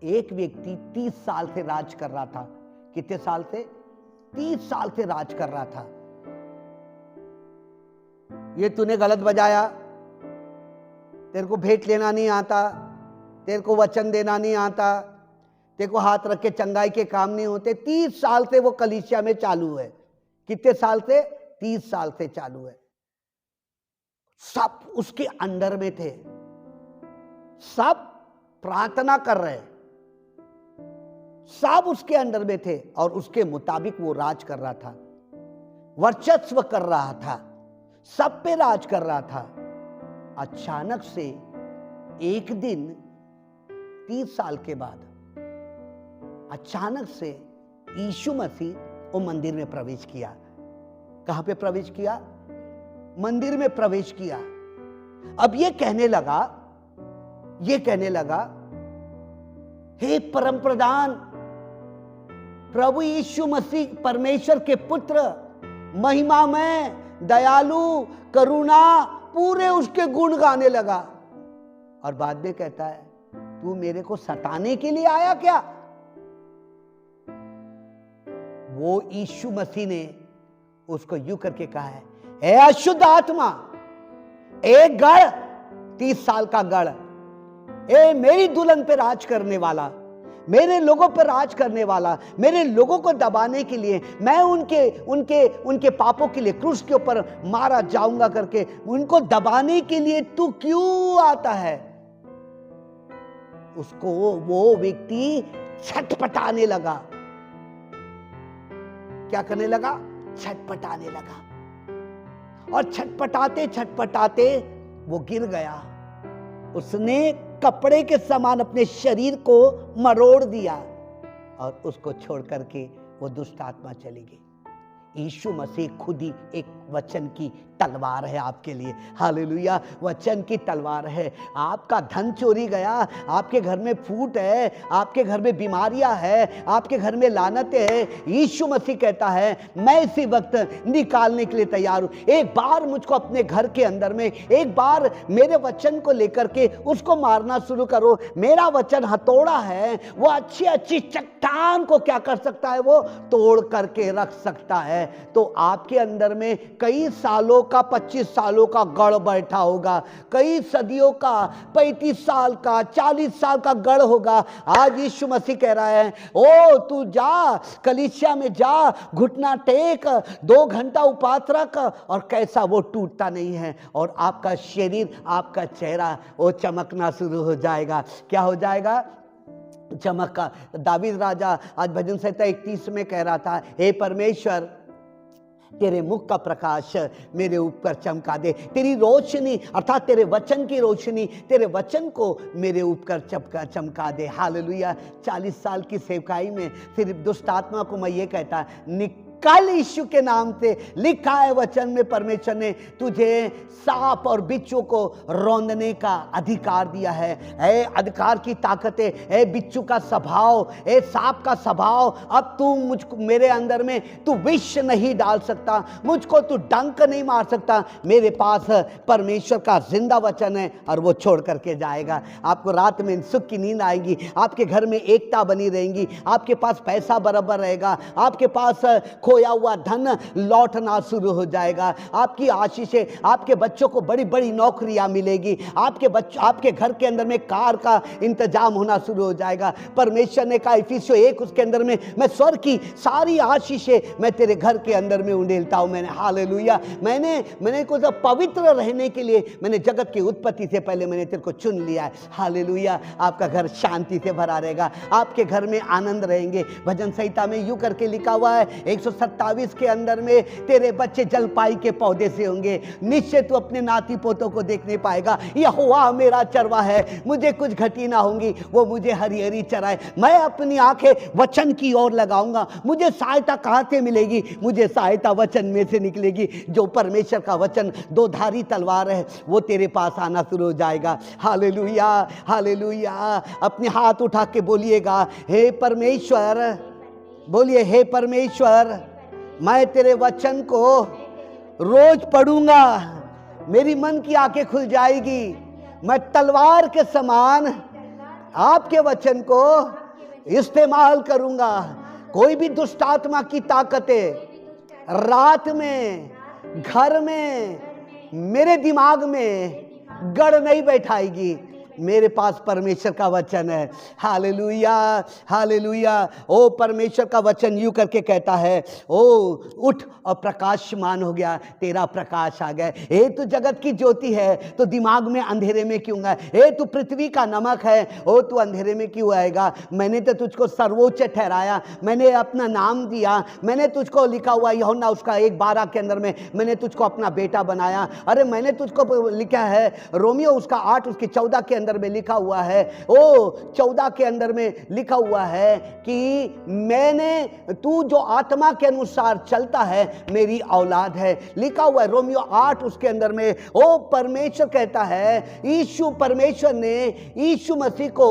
एक व्यक्ति 30 साल से राज कर रहा था। कितने साल से? 30 साल से राज कर रहा था। ये तूने गलत बजाया, तेरे को भेंट लेना नहीं आता, तेरे को वचन देना नहीं आता, देखो हाथ रख के चंगाई के काम नहीं होते। 30 साल से वो कलीसिया में चालू है। कितने साल से? 30 साल से चालू है। सब उसके अंडर में थे, सब प्रार्थना कर रहे, सब उसके अंडर में थे और उसके मुताबिक वो राज कर रहा था, वर्चस्व कर रहा था, सब पे राज कर रहा था। अचानक से एक दिन 30 साल के बाद अचानक से यीशु मसीह वो मंदिर में प्रवेश किया। कहां पे प्रवेश किया? मंदिर में प्रवेश किया। अब ये कहने लगा, हे परम प्रधान प्रभु यीशु मसीह, परमेश्वर के पुत्र, महिमामय, दयालु, करुणा, पूरे उसके गुण गाने लगा। और बाद में कहता है, तू मेरे को सताने के लिए आया क्या? वो यीशु मसीह ने उसको यूं करके कहा है, ए अशुद्ध आत्मा, एक गढ़, 30 साल का गढ़, ए मेरी दुल्हन पे राज करने वाला, मेरे लोगों पर राज करने वाला, मेरे लोगों को दबाने के लिए, मैं उनके पापों के लिए क्रूस के ऊपर मारा जाऊंगा करके उनको दबाने के लिए तू क्यों आता है? उसको वो व्यक्ति छटपटाने लगा। क्या करने लगा? छटपटाने लगा। और छटपटाते छटपटाते वो गिर गया। उसने कपड़े के समान अपने शरीर को मरोड़ दिया और उसको छोड़ करके वो दुष्ट आत्मा चली गई। यीशु मसीह खुद ही एक वचन की तलवार है आपके लिए। हालेलुया, वचन की तलवार है। आपका धन चोरी गया, आपके घर में फूट है, आपके घर में बीमारियां है, आपके घर में लानतें है, यीशु मसीह कहता है मैं इसी वक्त निकालने के लिए तैयार हूं। एक बार मुझको अपने घर के अंदर में, एक बार मेरे वचन को लेकर के उसको मारना शुरू करो। मेरा वचन हथौड़ा है, वो अच्छी अच्छी चट्टान को क्या कर सकता है? वो तोड़ करके रख सकता है। तो आपके अंदर में कई सालों का, 25 सालों का गढ़ बैठा होगा, कई सदियों का, 35 साल का, 40 साल का गढ़ होगा। आज यीशु मसीह कह रहा है, ओ तू जा, कलीसिया में जा, घुटना टेक, 2 घंटा उपवास रख, और कैसा वो टूटता नहीं है और आपका शरीर, आपका चेहरा वो चमकना शुरू हो जाएगा। क्या हो जाएगा? चमक का। दावीद राजा आज भजन संहिता 31 में कह रहा था, हे परमेश्वर तेरे मुख का प्रकाश मेरे ऊपर चमका दे, तेरी रोशनी अर्थात तेरे वचन की रोशनी, तेरे वचन को मेरे ऊपर चमका दे। हालेलुया। 40 साल की सेवकाई में सिर्फ दुष्ट आत्मा को मैं ये कहता, कल यीशु के नाम से लिखा है वचन में, परमेश्वर ने तुझे सांप और बिच्छू को रौंदने का अधिकार दिया है। ए अधिकार की ताकतें, ए बिच्छू का स्वभाव, ए सांप का स्वभाव, अब तू मुझको, मेरे अंदर में तू विष नहीं डाल सकता, मुझको तू डंक नहीं मार सकता। मेरे पास परमेश्वर का जिंदा वचन है और वो छोड़ करके जाएगा। आपको रात में सुख की नींद आएगी, आपके घर में एकता बनी रहेगी, आपके पास पैसा बराबर रहेगा, आपके पास खोया हुआ धन लौटना शुरू हो जाएगा, आपकी आशीषें, आपके बच्चों को बड़ी बड़ी नौकरियां मिलेगी, आपके घर के अंदर में कार का इंतजाम होना शुरू हो जाएगा। परमेश्वर ने कहा इफिसियों 1 उसके अंदर में, मैं स्वर्ग की सारी आशीषें मैं तेरे घर के अंदर में उंडेलता हूं। मैंने हालेलुया, मैंने को तो पवित्र रहने के लिए मैंने जगत की उत्पत्ति से पहले मैंने तेरे को चुन लिया है। हालेलुया। आपका घर शांति से भरा रहेगा, आपके घर में आनंद रहेंगे। भजन संहिता में यूं करके लिखा हुआ है 127 के अंदर में, तेरे बच्चे जलपाई के पौधे से होंगे, निश्चय तू अपने नाती पोतों को देखने पाएगा। यहोवा मेरा चरवा है, मुझे कुछ घटी ना होंगी, वो मुझे हरी हरी चराए। मैं अपनी आंखें वचन की ओर लगाऊंगा। मुझे सहायता कहां से मिलेगी? मुझे सहायता वचन में से निकलेगी। जो परमेश्वर का वचन 2 धारी तलवार है, वो तेरे पास आना शुरू हो जाएगा। Hallelujah, hallelujah. अपने हाथ उठा के बोलिएगा, हे परमेश्वर, बोलिए, हे परमेश्वर, मैं तेरे वचन को रोज पढ़ूंगा, मेरी मन की आंखें खुल जाएगी, मैं तलवार के समान आपके वचन को इस्तेमाल करूंगा। कोई भी दुष्ट आत्मा की ताकतें रात में, घर में, मेरे दिमाग में गढ़ नहीं बैठाएगी। मेरे पास परमेश्वर का वचन है। Hallelujah, hallelujah. ओ परमेश्वर का वचन यूं करके कहता है, ओ उठ और प्रकाशमान हो गया, तेरा प्रकाश आ गया। ए तू जगत की ज्योति है तो दिमाग में अंधेरे में क्यों है? ए तू पृथ्वी का नमक है, ओ तू अंधेरे में क्यों आएगा? मैंने तो तुझको सर्वोच्च ठहराया, मैंने अपना नाम दिया, मैंने तुझको लिखा हुआ यूहन्ना उसका 1:12 के अंदर में मैंने तुझको अपना बेटा बनाया। अरे मैंने तुझको लिखा है रोमियो उसका 8 उसके 14 के अंदर में लिखा हुआ है, ओ 14 के अंदर में लिखा हुआ है कि मैंने तू जो आत्मा के अनुसार चलता है मेरी औलाद है। लिखा हुआ है रोमियो 8 उसके अंदर में। ओ परमेश्वर कहता है, यीशु परमेश्वर ने यीशु मसीह को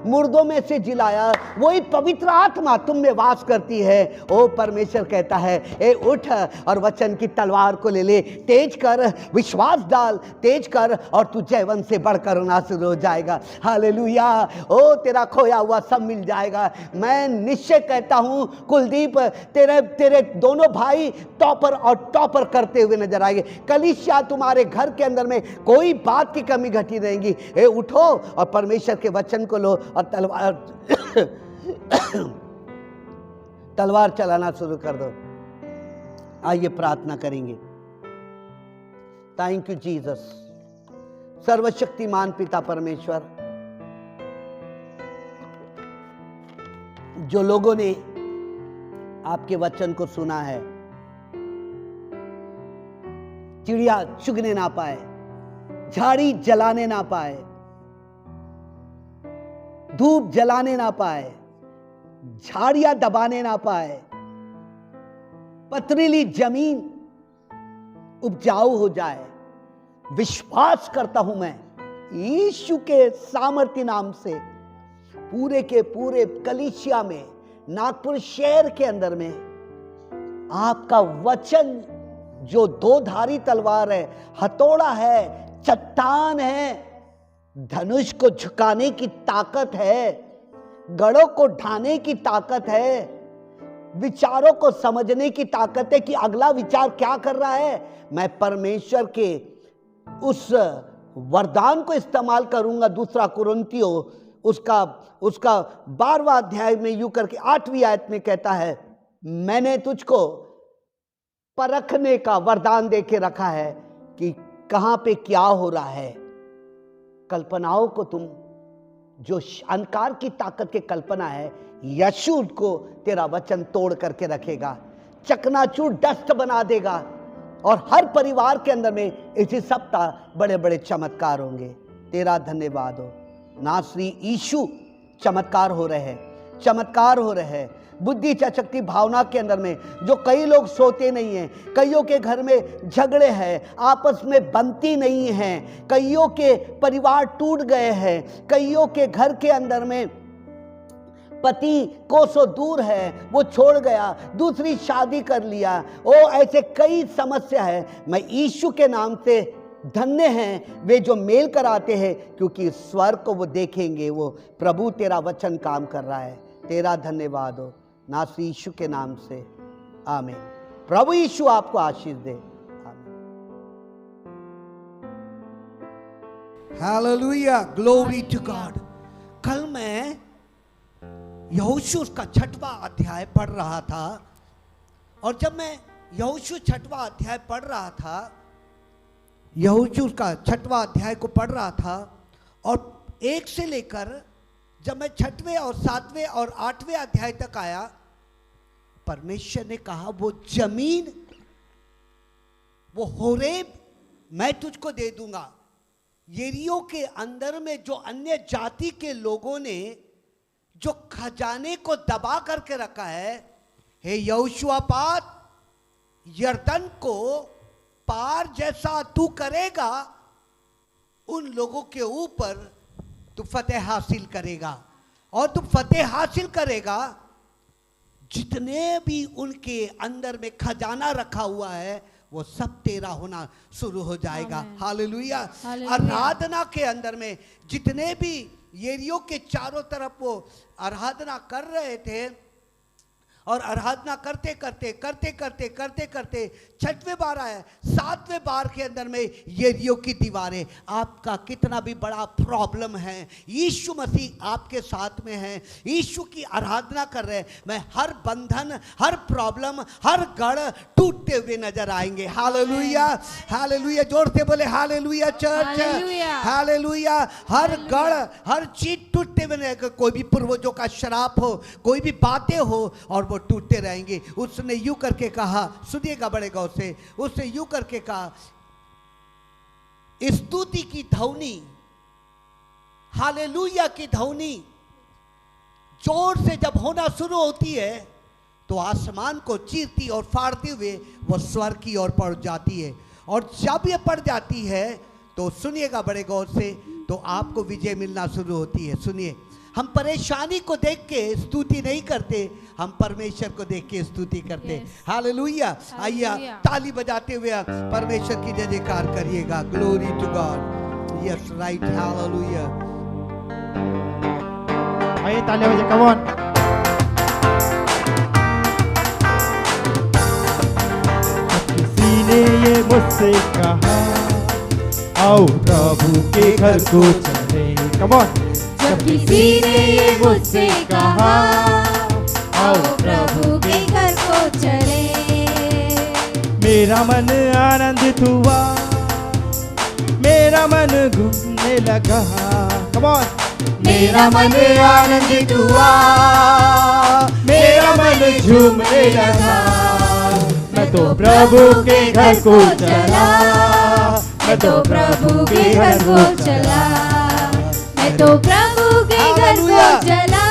मुर्दों में से जिलाया, वही पवित्र आत्मा तुम में वास करती है। ओ परमेश्वर कहता है, ए उठ और वचन की तलवार को ले ले, तेज कर, विश्वास डाल, तेज कर और तू जयवंत से बढ़कर होना शुरू हो जाएगा। हालेलुया। ओ तेरा खोया हुआ सब मिल जाएगा। मैं निश्चय कहता हूं कुलदीप, तेरे दोनों भाई टॉपर और टॉपर करते हुए नजर आएंगे। कलीसिया तुम्हारे घर के अंदर में कोई बात की कमी घटी रहेगी। ए उठो और परमेश्वर के वचन को लो और तलवार चलाना शुरू कर दो। आइए प्रार्थना करेंगे। Thank you Jesus. सर्वशक्तिमान पिता परमेश्वर, जो लोगों ने आपके वचन को सुना है, चिड़िया चुगने ना पाए, झाड़ी जलाने ना पाए, धूप जलाने ना पाए, झाड़ियां दबाने ना पाए, पथरीली जमीन उपजाऊ हो जाए, विश्वास करता हूं मैं यीशु के सामर्थ्य नाम से पूरे के पूरे कलीसिया में, नागपुर शहर के अंदर में आपका वचन जो दो धारी तलवार है, हथौड़ा है, चट्टान है, धनुष को झुकाने की ताकत है, गढ़ों को ढाने की ताकत है, विचारों को समझने की ताकत है कि अगला विचार क्या कर रहा है। मैं परमेश्वर के उस वरदान को इस्तेमाल करूंगा। दूसरा कुरिन्थियों उसका 12वां अध्याय में यूं करके 8वीं आयत में कहता है, मैंने तुझको परखने का वरदान दे के रखा है कि कहां पे क्या हो रहा है। कल्पनाओं को तुम, जो अंधकार की ताकत के कल्पना है, यीशु को तेरा वचन तोड़ करके रखेगा, चकनाचूर डस्ट बना देगा और हर परिवार के अंदर में इसी सप्ताह बड़े बड़े चमत्कार होंगे। तेरा धन्यवाद हो। नासरी यीशु चमत्कार हो रहे हैं, चमत्कार हो रहे हैं। बुद्धि शक्ति भावना के अंदर में जो कई लोग सोते नहीं हैं, कईयों के घर में झगड़े हैं, आपस में बनती नहीं हैं, कईयों के परिवार टूट गए हैं, कईयों के घर के अंदर में पति कोसों दूर है, वो छोड़ गया, दूसरी शादी कर लिया। ओ ऐसे कई समस्या है। मैं यीशु के नाम से धन्य हैं वे जो मेल कराते हैं, क्योंकि स्वर्ग को वो देखेंगे। वो प्रभु तेरा वचन काम कर रहा है। तेरा धन्यवाद हो नासरी यीशु के नाम से, आमीन। प्रभु यीशु आपको आशीष दे। Hallelujah, glory to God. कल मैं यहोशू का 6वां अध्याय पढ़ रहा था, और जब मैं यहोशू 6वां अध्याय पढ़ रहा था, यहोशू का 6वां अध्याय को पढ़ रहा था, और 1 से लेकर जब मैं 6वें और 7वें और 8वें अध्याय तक आया, परमेश्वर ने कहा वो जमीन, वो होरेब मैं तुझको दे दूंगा। यरीहो के अंदर में जो अन्य जाति के लोगों ने जो खजाने को दबा करके रखा है, हे यहोशूआपात, यरदन को पार जैसा तू करेगा, उन लोगों के ऊपर तू फतेह हासिल करेगा। और तू फतेह हासिल करेगा, जितने भी उनके अंदर में खजाना रखा हुआ है वो सब तेरा होना शुरू हो जाएगा। हालेलुया। आराधना के अंदर में जितने भी यरीहो के चारों तरफ वो आराधना कर रहे थे, और आराधना करते करते 6वें बार आया, 7वें बार के अंदर में यरीहो की दीवारें, आपका कितना भी बड़ा प्रॉब्लम है, यीशु मसीह आपके साथ में है, यीशु की आराधना कर रहे हैं, मैं हर बंधन, हर प्रॉब्लम, हर गढ़ टूटते हुए नजर आएंगे। हालेलुया, हालेलुया, जोर से बोले हालेलुया चर्च, हालेलुया। हर गढ़, हर चीज टूटते हुए रहेगा। कोई भी पूर्वजों का श्राप हो, कोई भी बातें हो, और वो टूटते रहेंगे। उसने यूं करके कहा, सुनिएगा बड़े गौर से, उसने यूं करके कहा, स्तुति की ध्वनि, हालेलुया की ध्वनि जोर से जब होना शुरू होती है तो आसमान को चीरती और फाड़ते हुए वो स्वर्ग की ओर पड़ जाती है। और जब ये पड़ जाती है तो सुनिएगा बड़े गौर से, तो आपको विजय मिलना शुरू होती है। सुनिए, हम परेशानी को देख के स्तुति नहीं करते, हम परमेश्वर को देख के स्तुति करते। हालेलुया। आइए ताली बजाते हुए परमेश्वर की जय जयकार करिएगा। Glory to God. Yes right, hallelujah. आइए ताली बजाइए, कम ऑन। किसी ने ये मुझसे कहा, आओ प्रभु के घर को चले, कम ऑन। जब किसी ने ये मुझसे कहा, आओ प्रभु के घर को चले, मेरा मन आनंदित हुआ, मेरा मन घूमने लगा, कम ऑन। मेरा मन आनंदित हुआ, मेरा मन झूमने लगा, मैं तो प्रभु के घर को चला, मैं तो प्रभु के घर को चला, मैं तो प्रभु के घर को चला,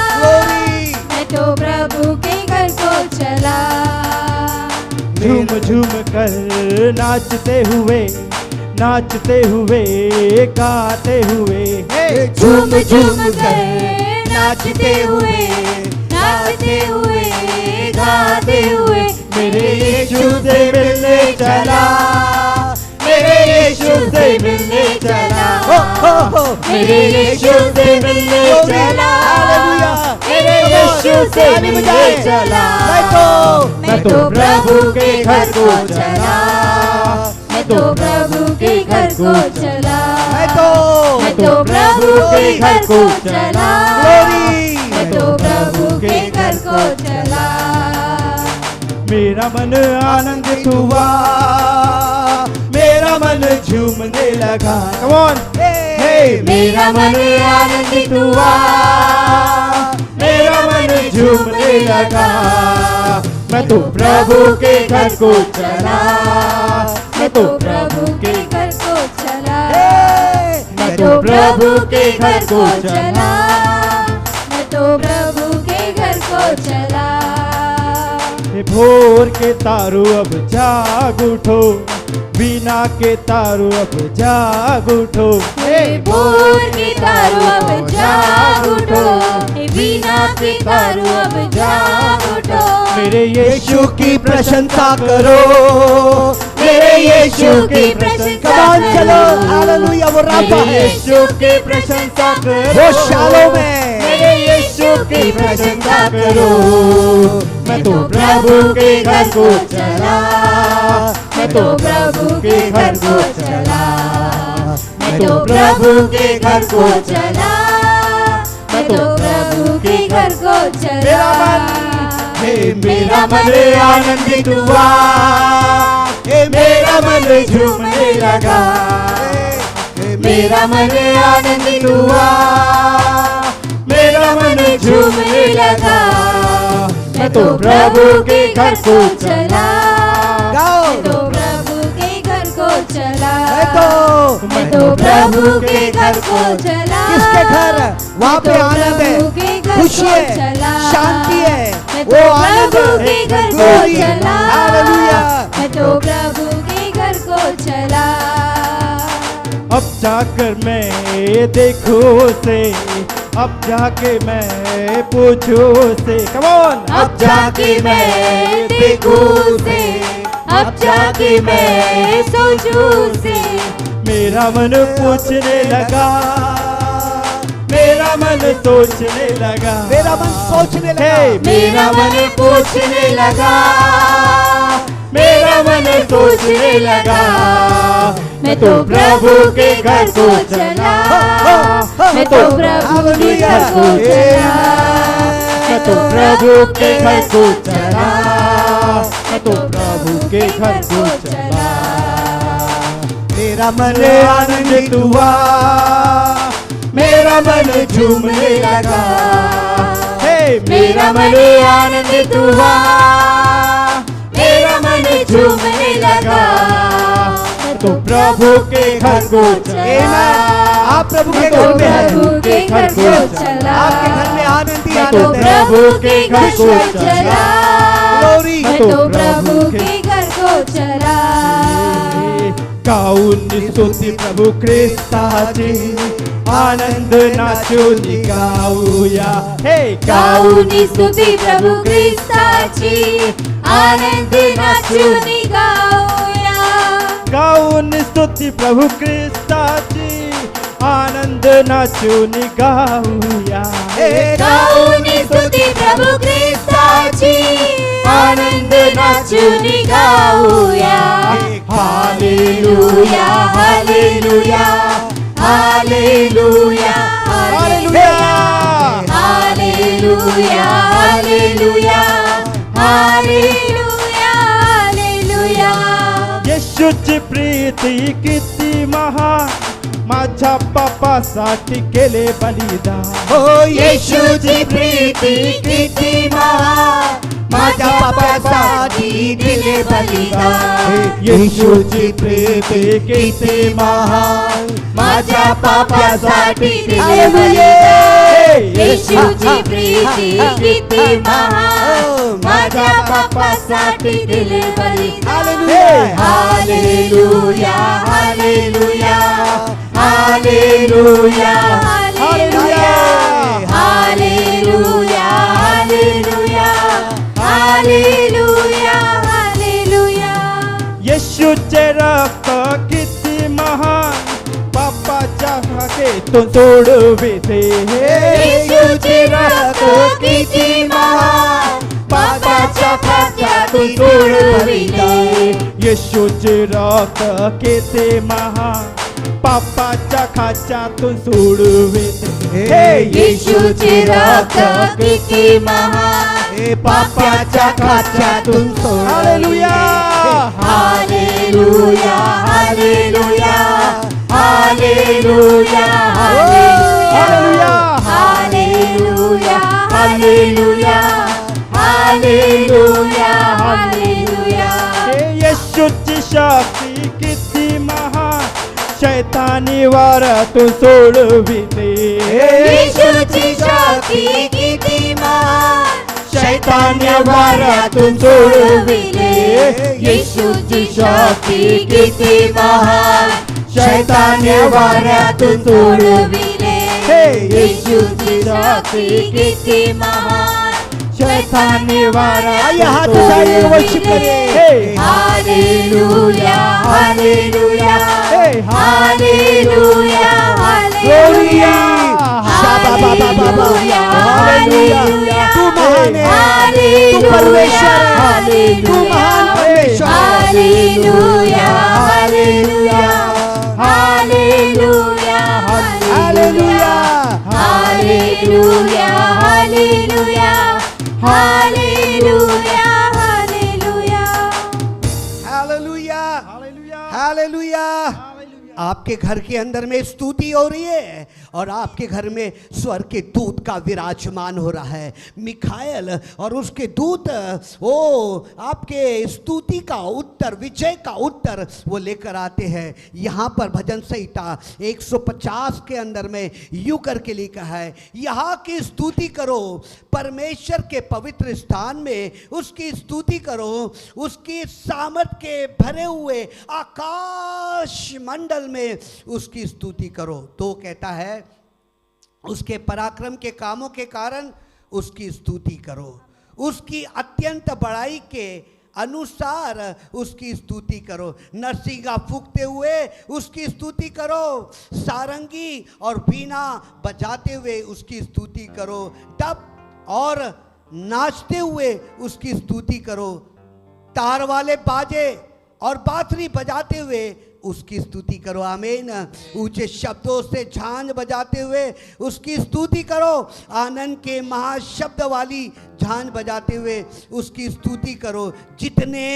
मैं तो प्रभु के घर को चला। झूम झूम कर नाचते हुए, नाचते हुए, गाते हुए, झूम झूम कर नाचते हुए, नाचते हुए, गाते हुए, मेरे यीशु से मिलने चला, मेरे यीशु से मिलने चला, मेरे यीशु से मिलने चला, मेरे यीशु से मिलने चला, मैं तो प्रभु के घर को चला, मैं तो प्रभु के घर को चला, मैं तो प्रभु के घर को चला, मैं तो प्रभु के घर को चला। मेरा मन आनंदित हुआ, मेरा मन झूमने लगा, कम ऑन। मेरा मन आनंदित हुआ, मेरा मन झूमने लगा, मैं तो प्रभु के घर को चला, मैं तो प्रभु के घर को चला, मैं तो प्रभु के घर को चला, मैं तो प्रभु के घर को चला। भोर के तारू अब जाग उठो, बीना के तारू अब जाग उठो, भोर के तारू अब जाग उठो, बीना के तारू अब जाग उठो, मेरे यीशु की प्रशंसा करो, मेरे यीशु की प्रशंसा करो, चलो हालेलुया। वो रापा है, यीशु की प्रशंसा करो, वो शालोम है, मेरे यीशु की प्रशंसा करो, मैं तो प्रभु के घर को चला, मैं तो प्रभु के घर को चला, मैं तो प्रभु के घर को चला, मैं तो प्रभु के घर को चला। मेरा मन आनंदित हुआ, मेरा मन झूमने लगा, मेरा मन आनंदित हुआ, मेरा मन झूमने लगा, मैं तो प्रभु के घर को चला, मैं तो प्रभु के घर को चला, मैं तो प्रभु के घर को चला। किसके घर? वहाँ पे आनंद है, खुशी है, शांति है, वो आनंद के घर को ग्लोरी, चला, हालेलुया। मैं तो प्रभु के घर को चला। अब जाकर मैं देखूं उसे, अब जाके मैं पूछूं उसे, कम ऑन। अब जाके मैं देखूं उसे, अब जाके मैं सोचूं उसे, मेरा मन पूछने लगा, मेरा मन सोचने लगा, मेरा मन सोचने लगा, हे मेरा मन पूछने लगा, मेरा मन सोचने लगा, मैं तो प्रभु के घर को चला, मैं तो प्रभु के घर को चला, मैं तो प्रभु के घर को चला, मैं तो प्रभु के घर को चला। मेरा मन आनंदित हुआ, मेरा मन झूमने लगा, हे मेरा मन आनंदित हुआ, मेरा मन झूमने लगा, मैं तो प्रभु के घर को चला। आप प्रभु के तो घर में हैं, प्रभु के घर को चला, आपके घर में आनंद ही तो आनंद है। प्रभु के घर को चला, ग्लोरी, मैं तो प्रभु के घर को चला। गाऊन स्तुति प्रभु ख्रिस्ताची, आनंद नाचूनी गाऊया, हे गाऊनी स्तुती प्रभु ख्रिस्ताची, आनंद नाचूनी गाऊया। गाऊन स्तुति प्रभु ख्रिस्ताची, आनंद नाचूनी गाऊया, गाऊनी स्तुती प्रभु ख्रिस्ताची, आनंद नाचूनी गाऊया। Hallelujah hallelujah hallelujah hallelujah hallelujah hallelujah hallelujah hallelujah. येशूची प्रीती किती महान, माझ्या पापासाठी केले बलिदान, हो येशूची प्रीती किती महान, माझ्या पापासाठी दिले बलिदान। येशूची प्रीती किती महान, माझ्या पापासाठी दिले बलिदान। येशूची प्रीती किती महान, माझ्या पापासाठी दिले बलिदान। Hallelujah hallelujah hallelujah hallelujah hallelujah hallelujah hallelujah hallelujah. येशूचे रक्त किती महान, पापाच्या हाकेतून सोडविते, येशूचे रक्त किती महान, पापाच्या खात्यातून सोडविते। येशूचे रक्त किती महान, पापाच्या खात्यातून सोडविते, येशूचे रक्त किती महान, पापाच्या खात्यातून hallelujah hallelujah hallelujah hallelujah hallelujah hallelujah hallelujah hallelujah hallelujah. येशूची शक्ती किती महान, शैतानीवर तू सोडविते, येशूची शक्ती किती महान, शैतानीवर तू सोडविले। येशूची शक्ती किती महान, शैतान्यावाऱ्यातून सोडविले। येशूची शक्ती किती महान, शैतान्यावाऱ्यातून आइए हाथ उठाइए, वर्शिप करिए। Hallelujah hallelujah hallelujah Gloria, hallelujah hallelujah तू महान है, तू परमेश्वर है, तू महान परमेश्वर है। Hallelujah hallelujah hallelujah hallelujah hallelujah hallelujah hallelujah hallelujah. Hallelujah hallelujah. आपके घर के अंदर में स्तुति हो रही है और आपके घर में स्वर्ग के दूत का विराजमान हो रहा है। मिखाएल और उसके दूत वो आपके स्तुति का उत्तर, विजय का उत्तर वो लेकर आते हैं। यहाँ पर भजन संहिता 150 के अंदर में यूं करके लिखा है, यहाँ की स्तुति करो, परमेश्वर के पवित्र स्थान में उसकी स्तुति करो, उसकी सामर्थ के भरे हुए आकाश मंडल में उसकी स्तुति करो। तो कहता है उसके पराक्रम के कामों के कारण उसकी स्तुति करो, उसकी अत्यंत बड़ाई के अनुसार उसकी स्तुति करो। नरसिंगा फूंकते हुए उसकी स्तुति करो, सारंगी और बीना बजाते हुए उसकी स्तुति करो, डप और नाचते हुए उसकी स्तुति करो, तार वाले बाजे और बांसुरी बजाते हुए उसकी स्तुति करो। आमीन। ऊंचे शब्दों से झांझ बजाते हुए उसकी स्तुति करो, आनंद के महाशब्द वाली झांझ बजाते हुए उसकी स्तुति करो। जितने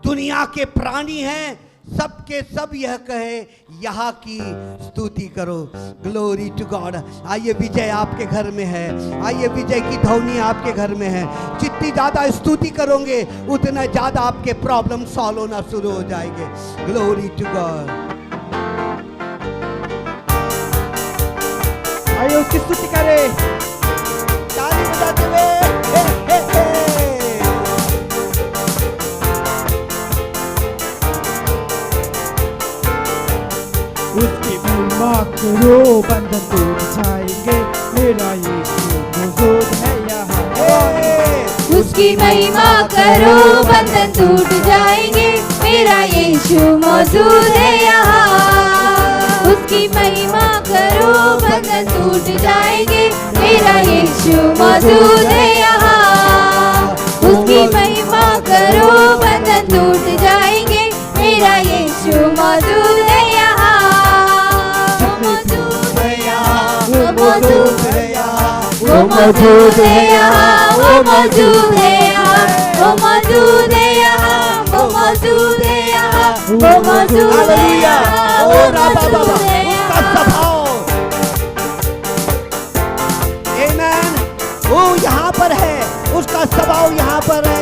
दुनिया के प्राणी हैं सबके सब यह कहे यहाँ की स्तुति करो। Glory to God. आइए विजय आपके घर में है, आइए विजय की ध्वनि आपके घर में है। जितनी ज़्यादा स्तुति करोगे उतना ज़्यादा आपके प्रॉब्लम सॉल्व होना शुरू हो जाएंगे। Glory to God. आइए उसकी स्तुति करें, ताली बजाते हुए हे, हे, हे। उसकी महिमा करो, बंधन टूट जाएंगे, मेरा यीशु मौजूद है यहाँ। उसकी महिमा करो, बंधन टूट जाएंगे, मेरा यीशु मौजूद है यहाँ। उसकी महिमा करो, बंधन टूट जाएंगे, मेरा यीशु मौजूद है यहाँ। उसकी महिमा करो, बंधन टूट जाएंगे, मेरा यीशु मौजूद है यहाँ। वो मौजूद है यहाँ, वो मौजूद है यहाँ, वो मौजूद है यहाँ, वो मौजूद है यहाँ, वो मौजूद है यहाँ, वो मौजूद है यहाँ, वो मौजूद है यहाँ। आमीन। वो यहाँ पर है, उसका स्वभाव यहाँ पर है।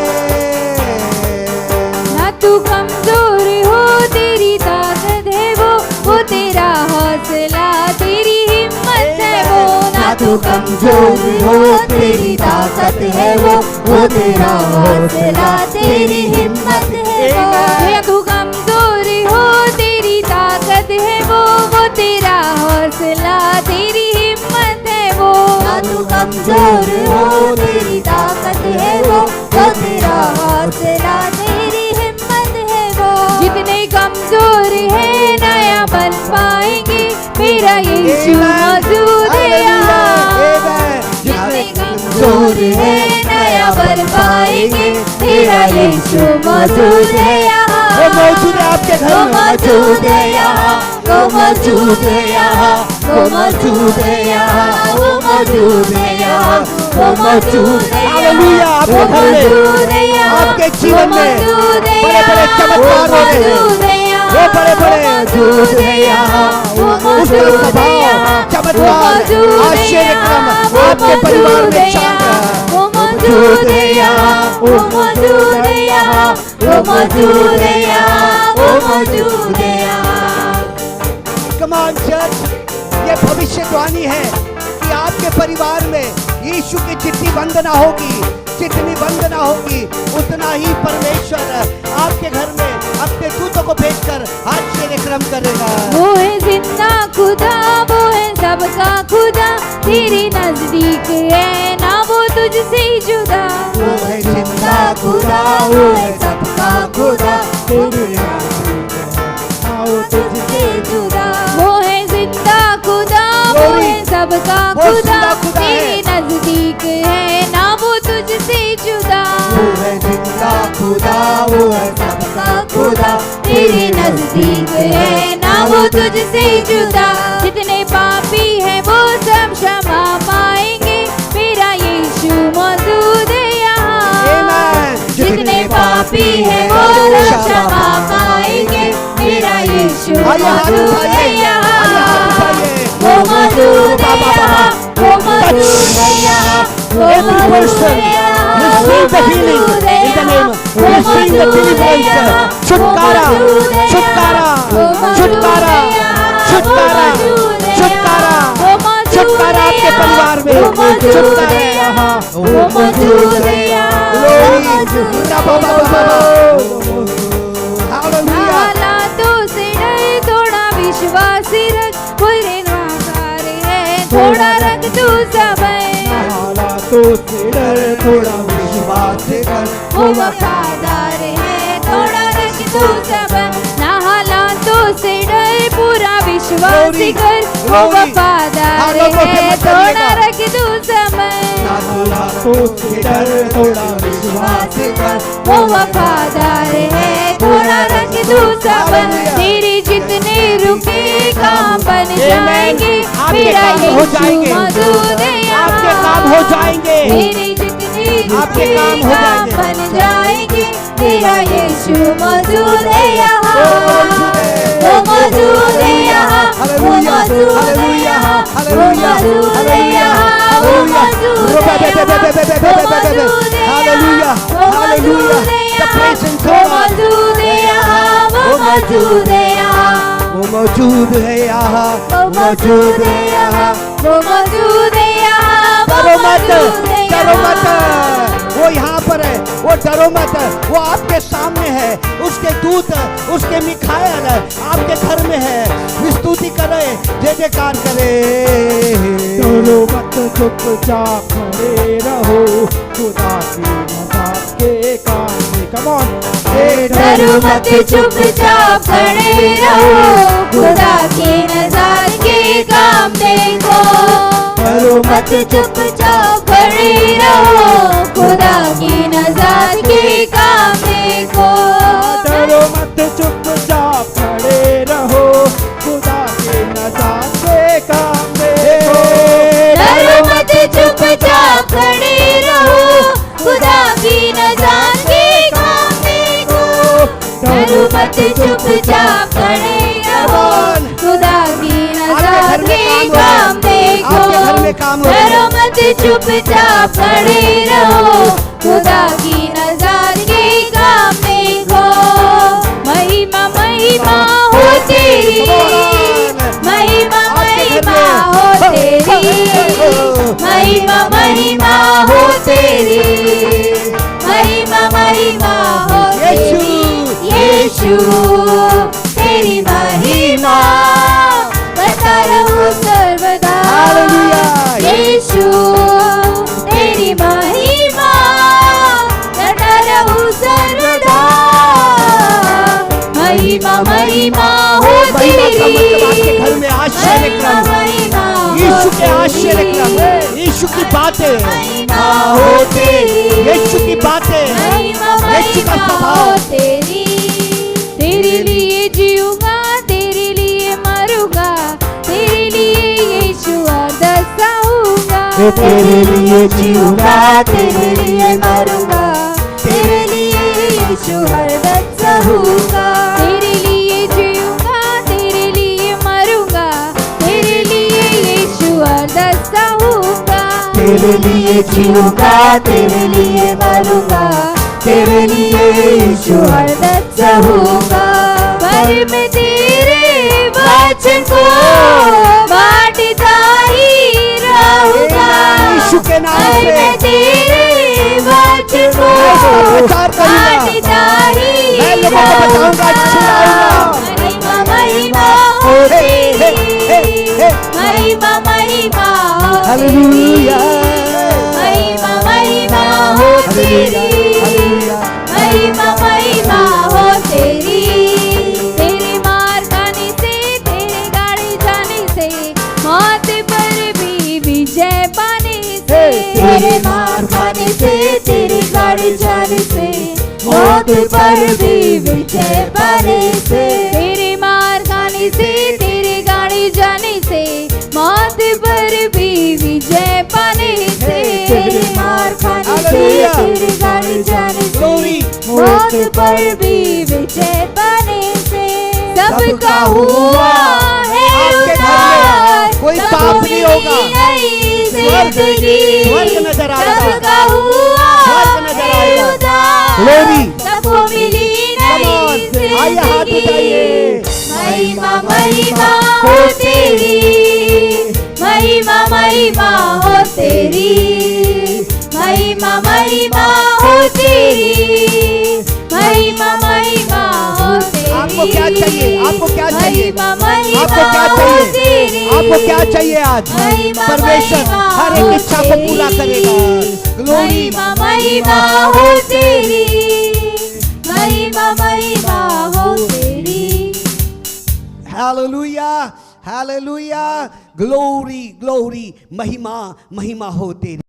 ना तू कमजोर हो, तेरी ताकत है वो तेरा हौसला, तेरी हिम्मत है वो। ना तू कमजोर हो, तेरी ताकत है वो तेरा हौसला, तेरी हिम्मत है वो। या तू कमजोर हो, तेरी ताकत है वो तेरा हौसला, तेरी हिम्मत है वो। ना तू कमजोर हो, तेरी ताकत है वो तेरा हौसला, तेरी हिम्मत है वो। जितने कमजोर है नया बन पाएंगे, मेरा यीशु मौजूद है यहाँ। जितने कमजोर है नया बन पाएंगे, मेरा यीशु मौजूद है यहाँ। वो मौजूद है आपके घर में, मौजूद है यहाँ, वो मौजूद है यहाँ, वो मौजूद है यहाँ, वो मौजूद है यहाँ, वो मौजूद है यहाँ। हालेलुया। आपके घर में, आपके जीवन में बड़े बड़े चमत्कार हो रहे हैं। वो बड़े बड़े मौजूद है यहाँ, वो मौजूद है यहाँ, चमत्कार आश्चर्यक्रम आपके परिवार में शामिल। वो मौजूद है यहाँ, वो मौजूद है यहाँ, वो मौजूद है यहाँ, वो मौजूद है यहाँ। कम ऑन चर्च, ये भविष्यवाणी है कि आपके परिवार में यीशु की जितनी वंदना होगी, जितनी वंदना होगी, उतना ही परमेश्वर आपके घर में अपने दूतों को भेजकर आश्चर्यक्रम करेगा। वो है जिंदा खुदा, वो है सबका खुदा, तेरे नजदीक है ना वो तुझसे जुदा। वो है जिंदा खुदा, वो है सबका खुदा, तेरे नजदीक है ना वो तुझसे जुदा। वो है जिंदा खुदा, वो है सबका खुदा, तेरे नजदीक है ना वो तुझसे जुदा। वो है जिंदा खुदा, वो है सबका खुदा, तेरे नजदीक है ना वो तुझसे जुदा। जितने पापी हैं वो सब क्षमा पाएंगे, मेरा यीशु मौजूद है यहाँ। जितने पापी हैं वो सब क्षमा पाएंगे, मेरा यीशु मौजूद है यहाँ। वो मौजूद है यहाँ, वो मौजूद है यहाँ, वो मौजूद है यहाँ। Receive the healing in the name. Receive the deliverance. छुटकारा, छुटकारा, छुटकारा, छुटकारा, छुटकारा, छुटकारा आपके परिवार में, छुटकारा यहाँ। वो मौजूद है हालातों से डर, थोड़ा विश्वास रख, पूरे नकार है, थोड़ा रख तू समय। हालातों से डर, थोड़ा विश्वास कर, वो वफादार है, थोड़ा रख तू सब्र, ना हालातों से डर, पूरा विश्वास कर, वो वफादार है, थोड़ा रख तू सब्र, ना हालातों से डर, थोड़ा विश्वास कर, वो वफादार है, थोड़ा रख तू सब्र, तेरे जितने रुके काम बन जाएंगे, मेरा यीशु मौजूद है यहाँ, आपके काम हो जाएंगे, मेरे जितने आपके रुके काम हो काम जाएंगे। बन जाएंगे, मेरा यीशु मौजूद है यहाँ, वो मौजूद है यहाँ, वो मौजूद है यहाँ, वो मौजूद है यहाँ, वो मौजूद है यहाँ, वो मौजूद है यहाँ, वो मौजूद है यहाँ, वो मौजूद है यहाँ, वो मौजूद है यहाँ, वो मौजूद है यहाँ, वो मौजूद है यहाँ, वो डरो मत, मौजूद है डरो मत, यहाँ। वो यहाँ पर है, वो डरो मत, वो आपके सामने है, उसके दूत, उसके मिखायल आपके घर में है, स्तुति करे, जय जयकार करे। डरो मत, चुपचाप खड़े रहो, खुदा की मदद के काम में, कम ऑन, डरो मत, चुपचाप खड़े रहो, खुदा की नज़र के काम देखो, डरो मत, चुपचाप खड़े रहो, खुदा की नज़र के काम देखो, डरो मत, चुपचाप खड़े रहो, खुदा की नज़र के काम देखो, डरो मत, चुपचाप खड़े रहो, खुदा की नज़र के काम देखो, डरो मत, चुपचाप खड़े रहो, खुदा की नज़र के काम देखो, डरो मत, चुपचाप खड़े रहो, खुदा की नज़र के काम देखो, महिमा महिमा हो तेरी, महिमा महिमा हो तेरी, महिमा महिमा हो तेरी, महिमा महिमा हो तेरी, यीशु तेरी महिमा करता रहूं सर्वदा, यीशु तेरी महिमा करता रहूं सर्वदा, महिमा महिमा हो तेरी, आपके घर में आश्चर्य क्रम, यीशु के आश्चर्य क्रम, यीशु की बातें, हो तेरी, यीशु की बातें, यीशु का स्वभाव, तेरी, तेरे लिए जीऊंगा, तेरे लिए मरूंगा, तेरे लिए यीशु अरदास होऊंगा, तेरे लिए जीऊंगा, तेरे लिए मरूंगा, तेरे लिए यीशु अरदास होऊंगा, तेरे लिए जीऊंगा, तेरे लिए मरूंगा, तेरे लिए यीशु अरदास होऊंगा, तेरे लिए जीऊंगा, तेरे लिए मरूंगा, तेरे लिए यीशु अरदास होऊंगा, पर मैं तेरे वचन को बांटता ही रहूंगा, यीशु के नाम पर से मैं तेरे वचन को प्रचार करूंगा, बांटता ही मैं लोगों को बताऊंगा, चिल्लाऊंगा, महिमा महिमा हो तेरी, महिमा महिमा हो हालेलुया, महिमा महिमा हो तेरी, महिमा महिमा हो तेरी, तेरे मार खाने से, तेरे गाड़ी जाने से, मौत पर भी विजय पाने से, तेरे मार खाने से, तेरे गाड़ी जाने से, मौत पर भी विजय पाने से, तेरे मार खाने से, तेरे गाड़ी जाने से, मौत पर भी विजय पाने से, तेरे मार खाने से, तेरे गाड़ी जाने से, मौत पर भी विजय पाने से, सबका हुआ है उद्धार, कोई पाप नहीं होगा, स्वर्ग नजर आएगा, सबका हुआ स्वर्ग नजर है आएगा, उद्धार, ग्लोरी, सबको मिली नई आइए हाथ उठाइए, महिमा महिमा हो तेरी, महिमा महिमा हो तेरी, महिमा महिमा हो तेरी, महिमा महिमा हो तेरी, आपको क्या चाहिए, आपको क्या चाहिए, महिमा महिमा आपको क्या हो चाहिए, तेरी, आपको क्या चाहिए आज, महिमा परमेश्वर महिमा हर एक हो इच्छा को पूरा तेरी, करेगा, glory. महिमा महिमा हो तेरी, महिमा महिमा हो तेरी। Hallelujah, hallelujah, glory, glory, महिमा महिमा हो तेरी।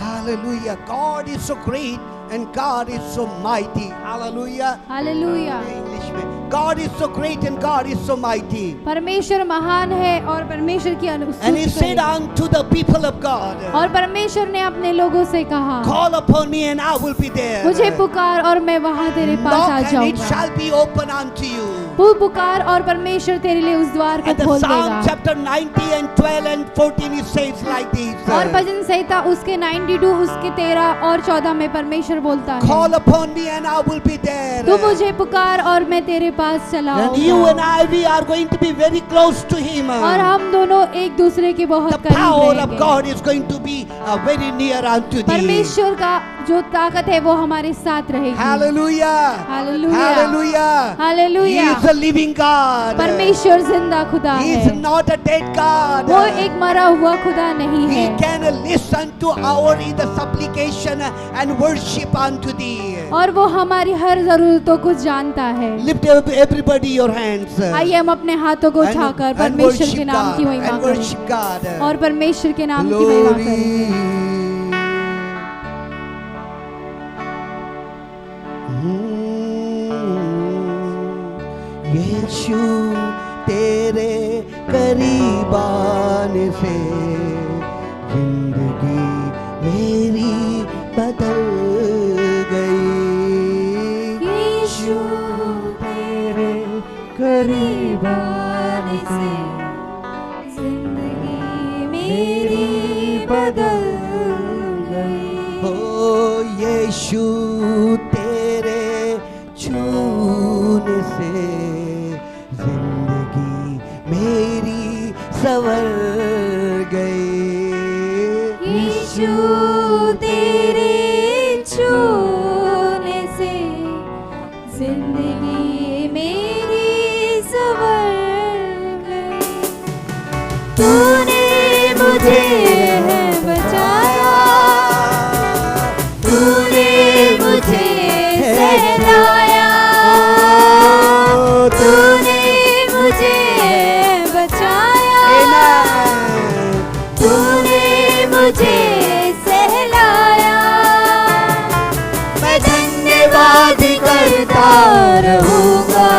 Hallelujah, God is so great and God is so mighty. Hallelujah. Hallelujah. English में God is so great and God is so mighty. परमेश्वर महान है और परमेश्वर की And he said unto the people of God, और परमेश्वर ने अपने लोगों से कहा, call upon me and I will be there. मुझे पुकार और मैं वहां तेरे पास Knock आ and it जाऊंगा। shall be open unto you. तू पुकार और परमेश्वर तेरे लिए उस द्वार को And the खोल Psalm देगा। chapter 90 and 12 and 14 it says like this. और भजन संहिता उसके 92 उसके 13 और 14 में परमेश्वर बोलता है, Call upon me and I will be there. तू मुझे पुकार और मैं तेरे पास चला And you and आऊंगा। I, we are going to be very close to him. और हम दोनों एक दूसरे के बहुत The करीब power of रहेंगे। God is going to be very near unto thee. परमेश्वर का जो ताकत है वो हमारे साथ रहेगी। Hallelujah. Hallelujah. Hallelujah. Hallelujah. He is a living God. परमेश्वर जिंदा खुदा He है, is not a dead God. वो एक मरा हुआ खुदा नहीं He है। can listen to our either supplication and worship unto thee. और वो हमारी हर जरूरतों को जानता है। Lift up everybody your hands. आइए हम अपने हाथों को उठाकर And परमेश्वर worship के नाम की God. महिमा And करें worship God. और परमेश्वर के नाम की महिमा करें। यीशु तेरे करीब आने से जिंदगी मेरी बदल गई। यीशु तेरे करीब आने से जिंदगी मेरी बदल गई। ओ यीशु तेरे छूने से जिंदगी मेरी संवर गई। यीशु तेरे छूने से जिंदगी मेरी संवर गई। तूने मुझे बचाया, तूने मुझे सहलाया, तूने मुझे बचाया, तूने मुझे सहलाया। मैं धन्यवाद करता रहूंगा,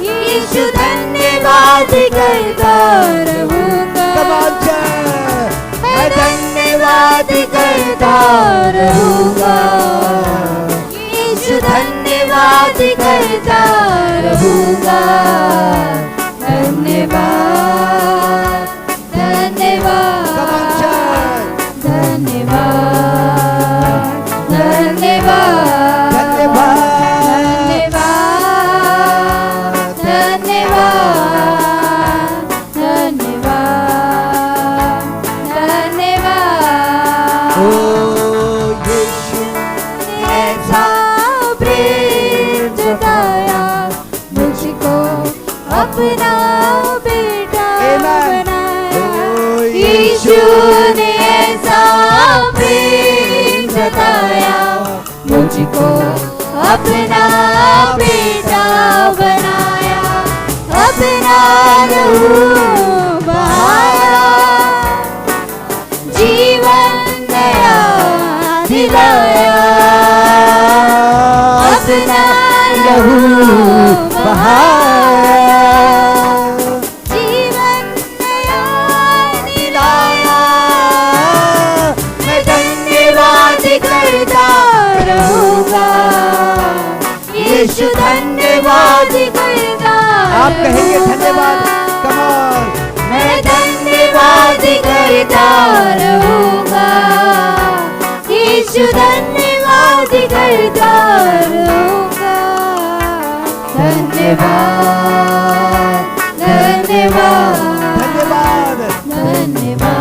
यीशु धन्यवाद करता रहूंगा। मैं धन्यवाद करता रहूंगा, यीशु धन्यवाद करता रहूंगा। धन्यवाद धन्यवाद धन्यवाद धन्यवाद धन्यवाद धन्यवाद धन्यवाद। ओ यीशु ऐसा प्रेम जताया, मुझको अपना बेटा बनाया। यीशु ने ऐसा प्रेम जताया, मुझको अपना बेटा बनाया। अपना लहू बहाया, जीवन नया दिलाया। अपना लहू बहाया, जीवन नया दिलाया। मैं धन्यवाद करता रहूंगा, यीशु धन्यवाद करता। आप कहेंगे धन्यवाद। Come on. मैं धन्यवाद करता रहूंगा, यीशु धन्यवाद करता रहूंगा। धन्यवाद धन्यवाद धन्यवाद। धन्यवाद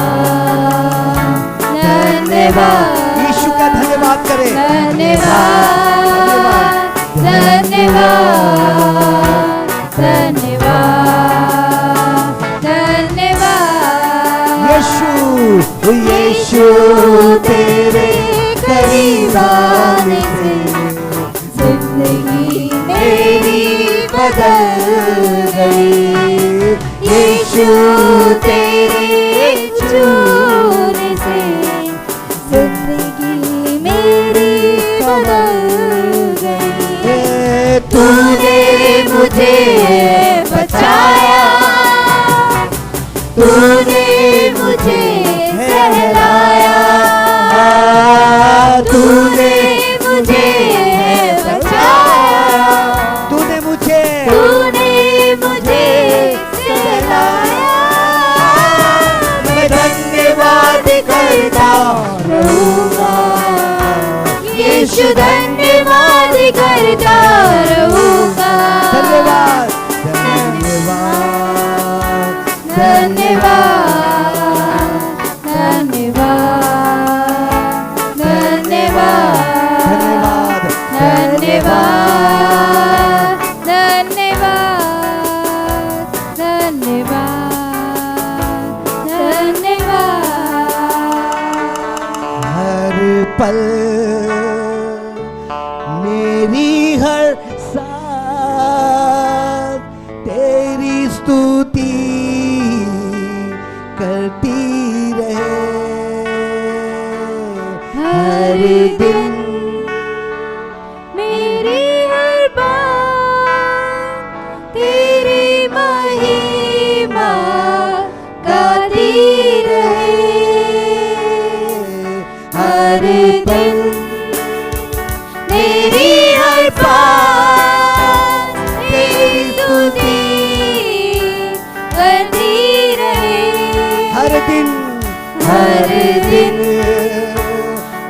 धन्यवाद। यीशु का धन्यवाद करें। धन्यवाद धन्यवाद धन्यवाद धन्यवाद। यीशु यीशु यीशु धन्यवाद करता रहूंगा। धन्यवाद धन्यवाद धन्यवाद धन्यवाद धन्यवाद धन्यवाद धन्यवाद धन्यवाद धन्यवाद। हर पल मेरी हर सांस तेरी स्तुति करती रहे। हर दिन मेरी हर बात तेरी महिमा गाती रहे। हर दिन मेरी हर बात तेरी स्तुति करती रहे। हर दिन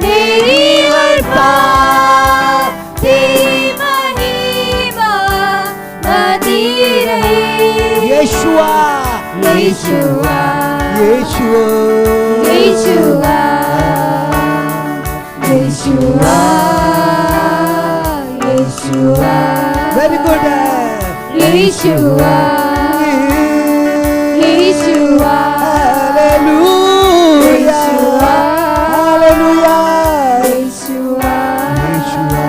मेरी हर बात तेरी महिमा गाती रहे। यीशुआ यीशुआ यीशुआ यीशुआ यीशुआ यीशुआ। वेरी गुड यीशुआ यीशुआ हालेलुया हालेलुया यीशुआ यीशुआ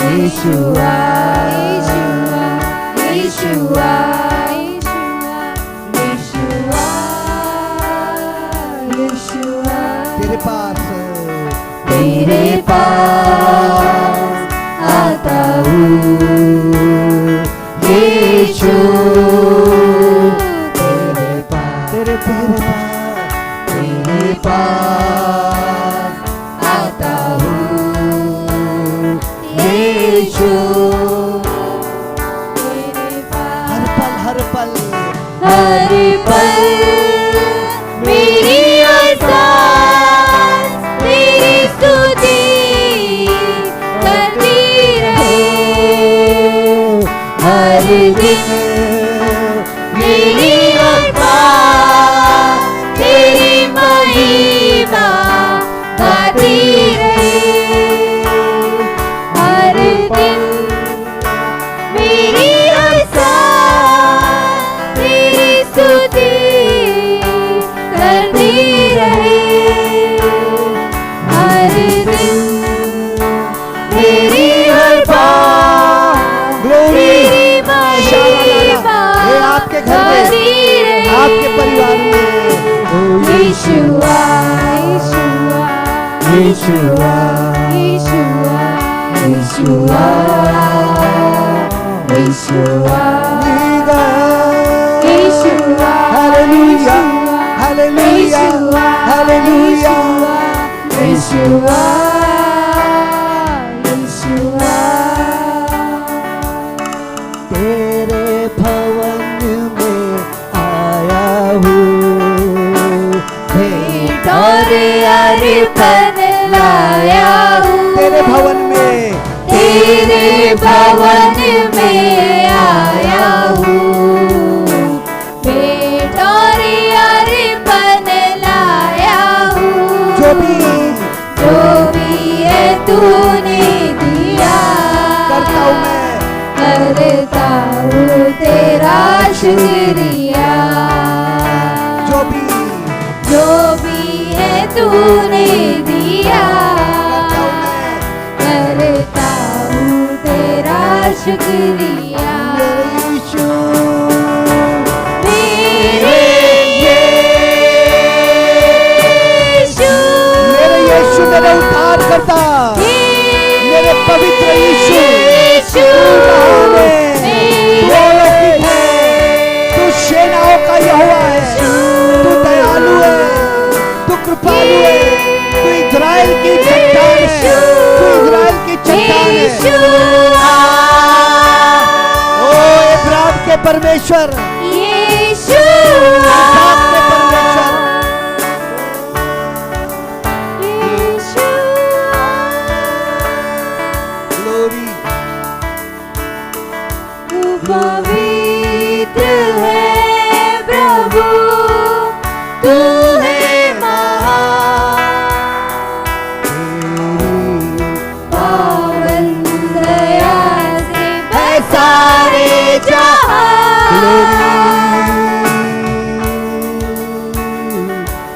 यीशुआ यीशुआ यीशुआ। तेरे पास आता हूँ यीशु। तेरे पास आता हूँ यीशु। हर पल हर पल मेरी सांस तेरी स्तुति करती रहे। हर दिन मेरी हर बात तेरी महिमा गाती रहे। हर दिन मेरी हर सांस तेरी स्तुति करती रहे। हर दिन मेरी हर बात तेरी महिमा आपके घर में गाती रहे। आपके परिवार में यीशुआ यीशुआ यीशुआ यीशुआ यीशुआ यीशुआ हालेलुया हालेलुया हालेलुया यीशुआ यीशुआ। तेरे भवन में आया हूँ भेंट और अर्पण लाया हूँ। तेरे भवन में आया हूँ। भेंट और अर्पण लाया हूँ। जो भी है तूने दिया करता हूँ मैं करता हूँ तेरा शुक्रिया। जो भी है तूने दिया करता हूँ तेरा शुक्रिया। मेरे यीशु मेरे यीशु मेरा उद्धार करता मेरे पवित्र यीशु तू सेनाओं का यहोवा है। तू दयालु है, तू कृपालु है, तू इज़राइल की चट्टान है, तू इज़राइल की चट्टान है। ओ इब्राहिम के परमेश्वर, इसहाक के परमेश्वर,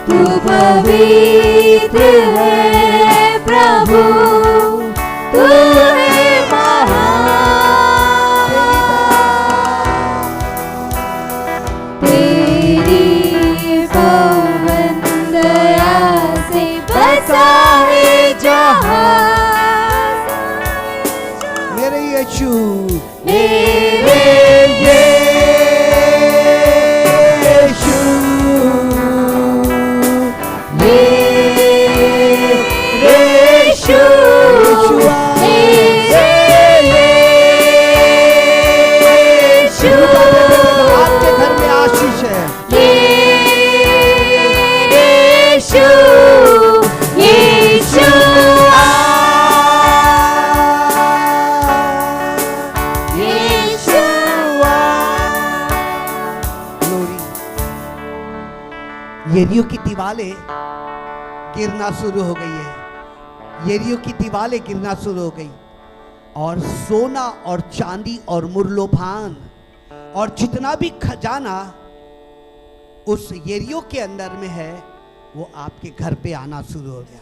तू पवित्र है प्रभु, तू है महान, तेरी पवन दया से बसा है जहां। मेरे यीशु, मेरे यीशु, मेरे यीशु, यीशु, आपके घर में आशीष है। यीशु, यीशु, यरीहो की दीवारें गिरना शुरू हो गई है। यरीहो की दीवारें गिरना शुरू हो गई और सोना और चांदी और मूल्यवान और जितना भी खजाना उस यरीहो के अंदर में है वो आपके घर पे आना शुरू हो गया।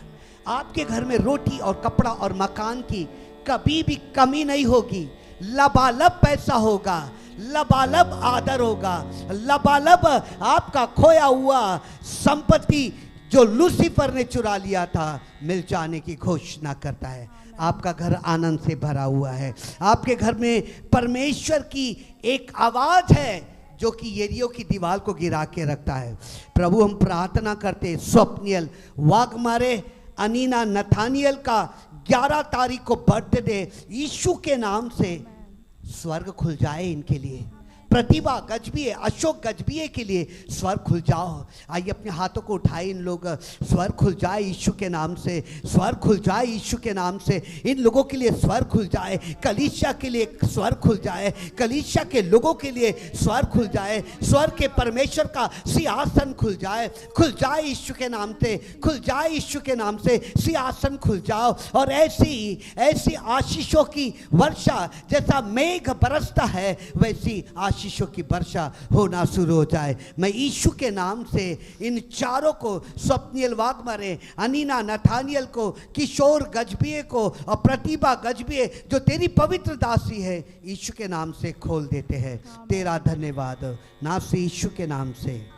आपके घर में रोटी और कपड़ा और मकान की कभी भी कमी नहीं होगी। लबालब पैसा होगा, लबालब आदर होगा, लबालब आपका खोया हुआ संपत्ति जो लूसीफर ने चुरा लिया था मिल जाने की घोषणा करता है। आपका घर आनंद से भरा हुआ है। आपके घर में परमेश्वर की एक आवाज है जो कि यरीहो की दीवार को गिरा के रखता है। प्रभु हम प्रार्थना करते स्वप्नियल वाघमारे अनीना नथानियल का 11 तारीख को बर्थडे यीशु के नाम से स्वर्ग खुल जाए इनके लिए। प्रतिभा गजबिए, अशोक गजबिए के लिए स्वर्ग खुल जाओ। आइए अपने हाथों को उठाए इन लोग। स्वर्ग खुल जाए यीशु के नाम से, स्वर्ग खुल जाए यीशु के नाम से। इन लोगों के लिए स्वर्ग खुल जाए, कलीसिया के लिए स्वर्ग खुल जाए, कलीसिया के लोगों के लिए स्वर्ग खुल जाए। स्वर्ग के परमेश्वर का सिंहासन खुल जाए, खुल जाए यीशु के नाम से, खुल जाए यीशु के नाम से। सिंहासन खुल जाओ और ऐसी आशीषों की वर्षा जैसा मेघ बरसता है वैसी आशीषों की वर्षा होना शुरू हो जाए। मैं यीशु के नाम से इन चारों को, स्वप्नियल वाघमारे, अनीना नथानियल को, किशोर गजबिए को और प्रतिभा गजबिए जो तेरी पवित्र दासी है यीशु के नाम से खोल देते हैं। तेरा धन्यवाद नाम से यीशु के नाम से।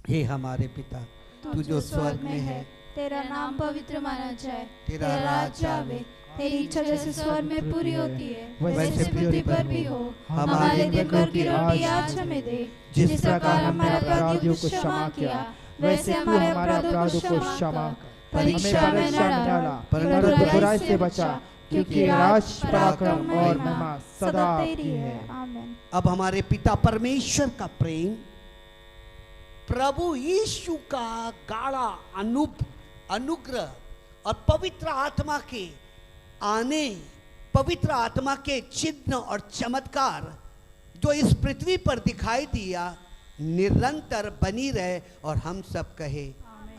हे हमारे पिता तू जो स्वर्ग में है, तेरा नाम पवित्र माना जाए, तेरा राज्य आवे, तेरी इच्छा जैसे स्वर्ग में पूरी होती है वैसे पृथ्वी पर भी हो। हमारे हमारे दिन दिन भर भर की रोटी आज हमें दे, जिस प्रकार हमारे अपराधियों को क्षमा किया वैसे हमारे अपराधों को क्षमा कर। परीक्षा में न डाला परंतु बुराई से बचा, क्योंकि राज पराक्रम और महिमा सदा तेरी है। आमीन। अब हमारे पिता परमेश्वर का प्रेम, प्रभु यीशु का गाढ़ा अनुग्रह और पवित्र आत्मा के आने, पवित्र आत्मा के चिन्ह और चमत्कार जो इस पृथ्वी पर दिखाई दिया निरंतर बनी रहे और हम सब कहे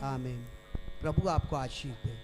आमीन। प्रभु आपको आशीष दे।